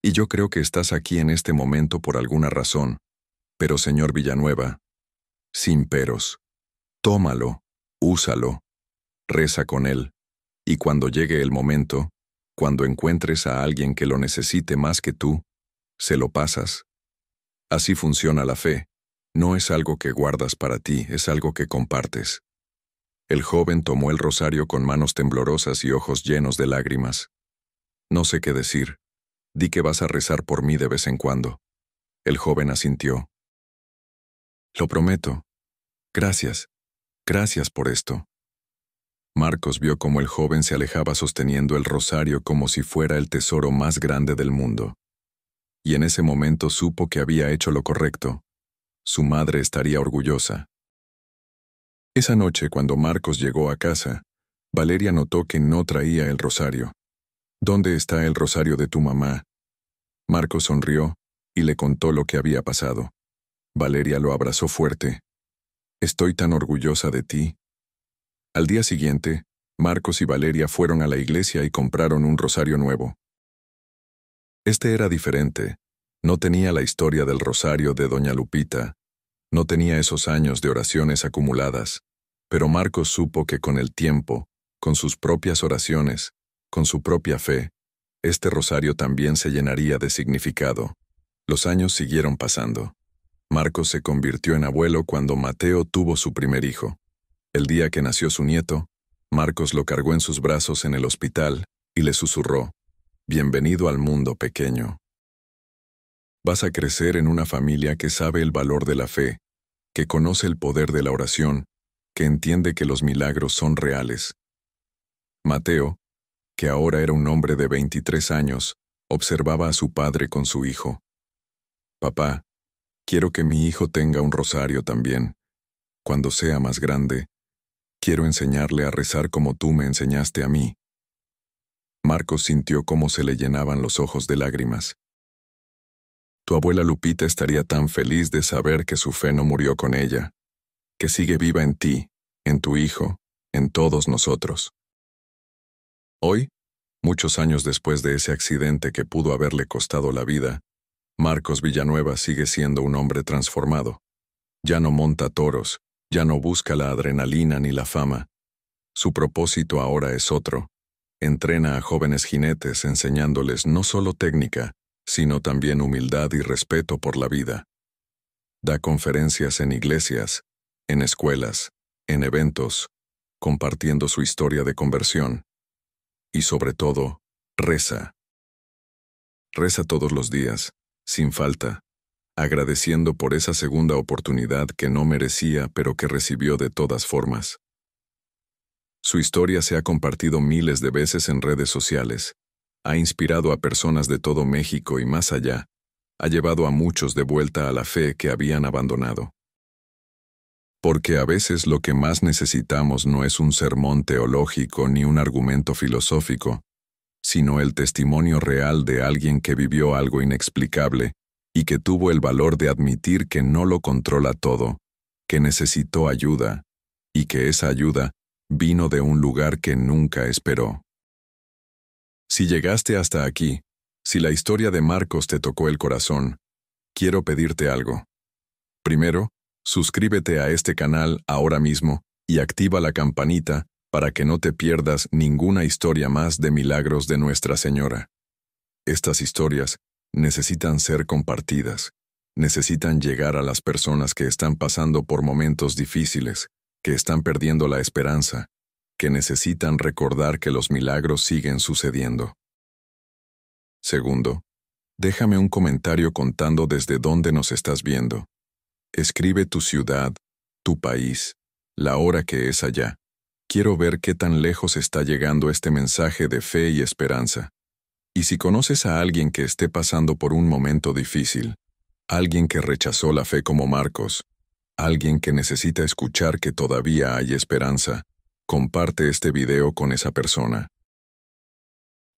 Y yo creo que estás aquí en este momento por alguna razón. Pero, señor Villanueva, sin peros, tómalo, úsalo, reza con él, y cuando llegue el momento, cuando encuentres a alguien que lo necesite más que tú, se lo pasas. Así funciona la fe. No es algo que guardas para ti, es algo que compartes. El joven tomó el rosario con manos temblorosas y ojos llenos de lágrimas. No sé qué decir. Di que vas a rezar por mí de vez en cuando. El joven asintió. Lo prometo. Gracias. Gracias por esto. Marcos vio cómo el joven se alejaba sosteniendo el rosario como si fuera el tesoro más grande del mundo. Y en ese momento supo que había hecho lo correcto. Su madre estaría orgullosa. Esa noche, cuando Marcos llegó a casa, Valeria notó que no traía el rosario. ¿Dónde está el rosario de tu mamá? Marcos sonrió y le contó lo que había pasado. Valeria lo abrazó fuerte. Estoy tan orgullosa de ti. Al día siguiente, Marcos y Valeria fueron a la iglesia y compraron un rosario nuevo. Este era diferente. No tenía la historia del rosario de doña Lupita. No tenía esos años de oraciones acumuladas. Pero Marcos supo que con el tiempo, con sus propias oraciones, con su propia fe, este rosario también se llenaría de significado. Los años siguieron pasando. Marcos se convirtió en abuelo cuando Mateo tuvo su primer hijo. El día que nació su nieto, Marcos lo cargó en sus brazos en el hospital y le susurró: «Bienvenido al mundo, pequeño. Vas a crecer en una familia que sabe el valor de la fe, que conoce el poder de la oración, que entiende que los milagros son reales». Mateo, que ahora era un hombre de 23 años, observaba a su padre con su hijo. «Papá, quiero que mi hijo tenga un rosario también. Cuando sea más grande, quiero enseñarle a rezar como tú me enseñaste a mí». Marcos sintió cómo se le llenaban los ojos de lágrimas. Tu abuela Lupita estaría tan feliz de saber que su fe no murió con ella, que sigue viva en ti, en tu hijo, en todos nosotros. Hoy, muchos años después de ese accidente que pudo haberle costado la vida, Marcos Villanueva sigue siendo un hombre transformado. Ya no monta toros, ya no busca la adrenalina ni la fama. Su propósito ahora es otro. Entrena a jóvenes jinetes enseñándoles no solo técnica, sino también humildad y respeto por la vida. Da conferencias en iglesias, en escuelas, en eventos, compartiendo su historia de conversión. Y sobre todo, reza. Reza todos los días, sin falta, agradeciendo por esa segunda oportunidad que no merecía pero que recibió de todas formas. Su historia se ha compartido miles de veces en redes sociales, ha inspirado a personas de todo México y más allá, ha llevado a muchos de vuelta a la fe que habían abandonado. Porque a veces lo que más necesitamos no es un sermón teológico ni un argumento filosófico, sino el testimonio real de alguien que vivió algo inexplicable y que tuvo el valor de admitir que no lo controla todo, que necesitó ayuda, y que esa ayuda vino de un lugar que nunca esperó. Si llegaste hasta aquí, si la historia de Marcos te tocó el corazón, quiero pedirte algo. Primero, suscríbete a este canal ahora mismo y activa la campanita para que no te pierdas ninguna historia más de milagros de Nuestra Señora. Estas historias necesitan ser compartidas, necesitan llegar a las personas que están pasando por momentos difíciles, que están perdiendo la esperanza, que necesitan recordar que los milagros siguen sucediendo. Segundo, déjame un comentario contando desde dónde nos estás viendo. Escribe tu ciudad, tu país, la hora que es allá. Quiero ver qué tan lejos está llegando este mensaje de fe y esperanza. Y si conoces a alguien que esté pasando por un momento difícil, alguien que rechazó la fe como Marcos, alguien que necesita escuchar que todavía hay esperanza, comparte este video con esa persona.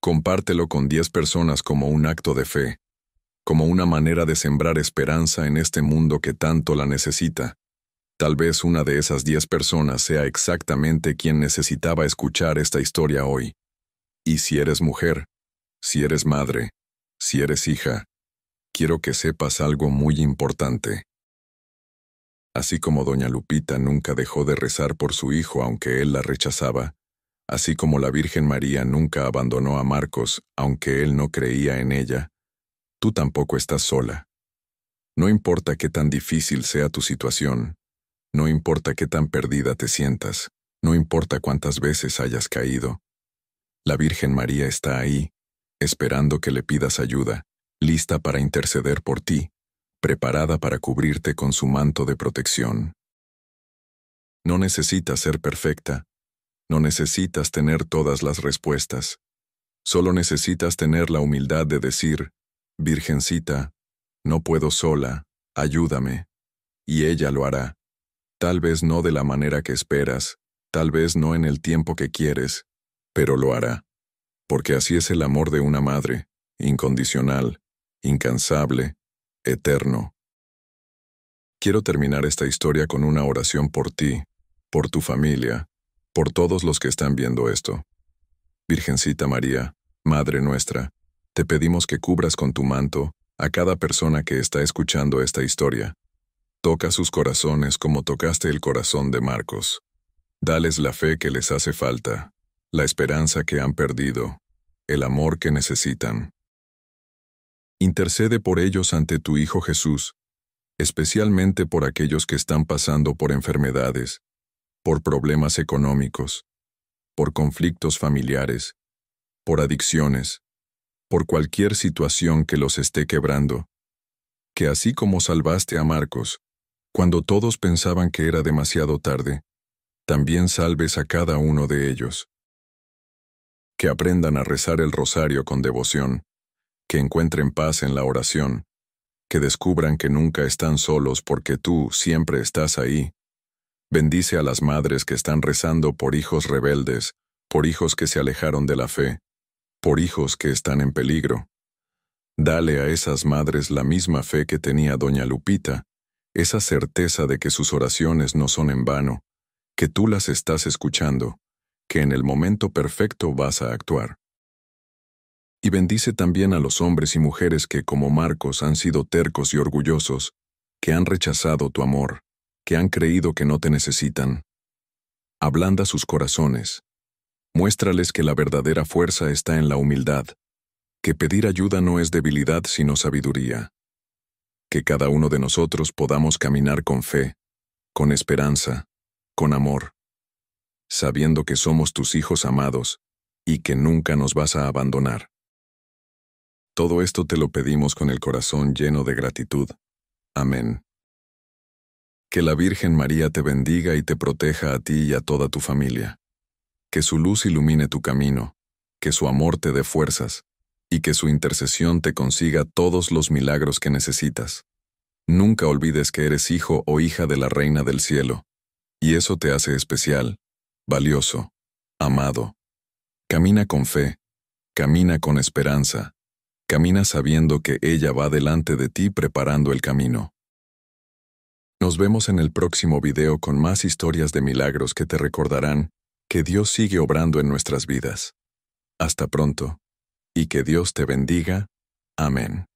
Compártelo con 10 personas como un acto de fe, como una manera de sembrar esperanza en este mundo que tanto la necesita. Tal vez una de esas 10 personas sea exactamente quien necesitaba escuchar esta historia hoy. Y si eres mujer, si eres madre, si eres hija, quiero que sepas algo muy importante. Así como doña Lupita nunca dejó de rezar por su hijo aunque él la rechazaba, así como la Virgen María nunca abandonó a Marcos aunque él no creía en ella, tú tampoco estás sola. No importa qué tan difícil sea tu situación, no importa qué tan perdida te sientas, no importa cuántas veces hayas caído. La Virgen María está ahí, esperando que le pidas ayuda, lista para interceder por ti, preparada para cubrirte con su manto de protección. No necesitas ser perfecta, no necesitas tener todas las respuestas, solo necesitas tener la humildad de decir, Virgencita, no puedo sola, ayúdame, y ella lo hará. Tal vez no de la manera que esperas, tal vez no en el tiempo que quieres, pero lo hará. porque así es el amor de una madre, incondicional, incansable, eterno. Quiero terminar esta historia con una oración por ti, por tu familia, por todos los que están viendo esto. Virgencita María, Madre nuestra, te pedimos que cubras con tu manto a cada persona que está escuchando esta historia. Toca sus corazones como tocaste el corazón de Marcos. Dales la fe que les hace falta, la esperanza que han perdido, el amor que necesitan. Intercede por ellos ante tu Hijo Jesús, especialmente por aquellos que están pasando por enfermedades, por problemas económicos, por conflictos familiares, por adicciones, por cualquier situación que los esté quebrando. Que así como salvaste a Marcos, cuando todos pensaban que era demasiado tarde, también salves a cada uno de ellos. Que aprendan a rezar el rosario con devoción, que encuentren paz en la oración, que descubran que nunca están solos porque tú siempre estás ahí. Bendice a las madres que están rezando por hijos rebeldes, por hijos que se alejaron de la fe, por hijos que están en peligro. Dale a esas madres la misma fe que tenía doña Lupita, esa certeza de que sus oraciones no son en vano, que tú las estás escuchando, que en el momento perfecto vas a actuar. Y bendice también a los hombres y mujeres que, como Marcos, han sido tercos y orgullosos, que han rechazado tu amor, que han creído que no te necesitan. Ablanda sus corazones. Muéstrales que la verdadera fuerza está en la humildad, que pedir ayuda no es debilidad sino sabiduría. Que cada uno de nosotros podamos caminar con fe, con esperanza, con amor, sabiendo que somos tus hijos amados y que nunca nos vas a abandonar. Todo esto te lo pedimos con el corazón lleno de gratitud. Amén. Que la Virgen María te bendiga y te proteja a ti y a toda tu familia. Que su luz ilumine tu camino, que su amor te dé fuerzas, y que su intercesión te consiga todos los milagros que necesitas. Nunca olvides que eres hijo o hija de la Reina del Cielo, y eso te hace especial, valioso, amado. Camina con fe, camina con esperanza, camina sabiendo que ella va delante de ti preparando el camino. Nos vemos en el próximo video con más historias de milagros que te recordarán que Dios sigue obrando en nuestras vidas. Hasta pronto, y que Dios te bendiga. Amén.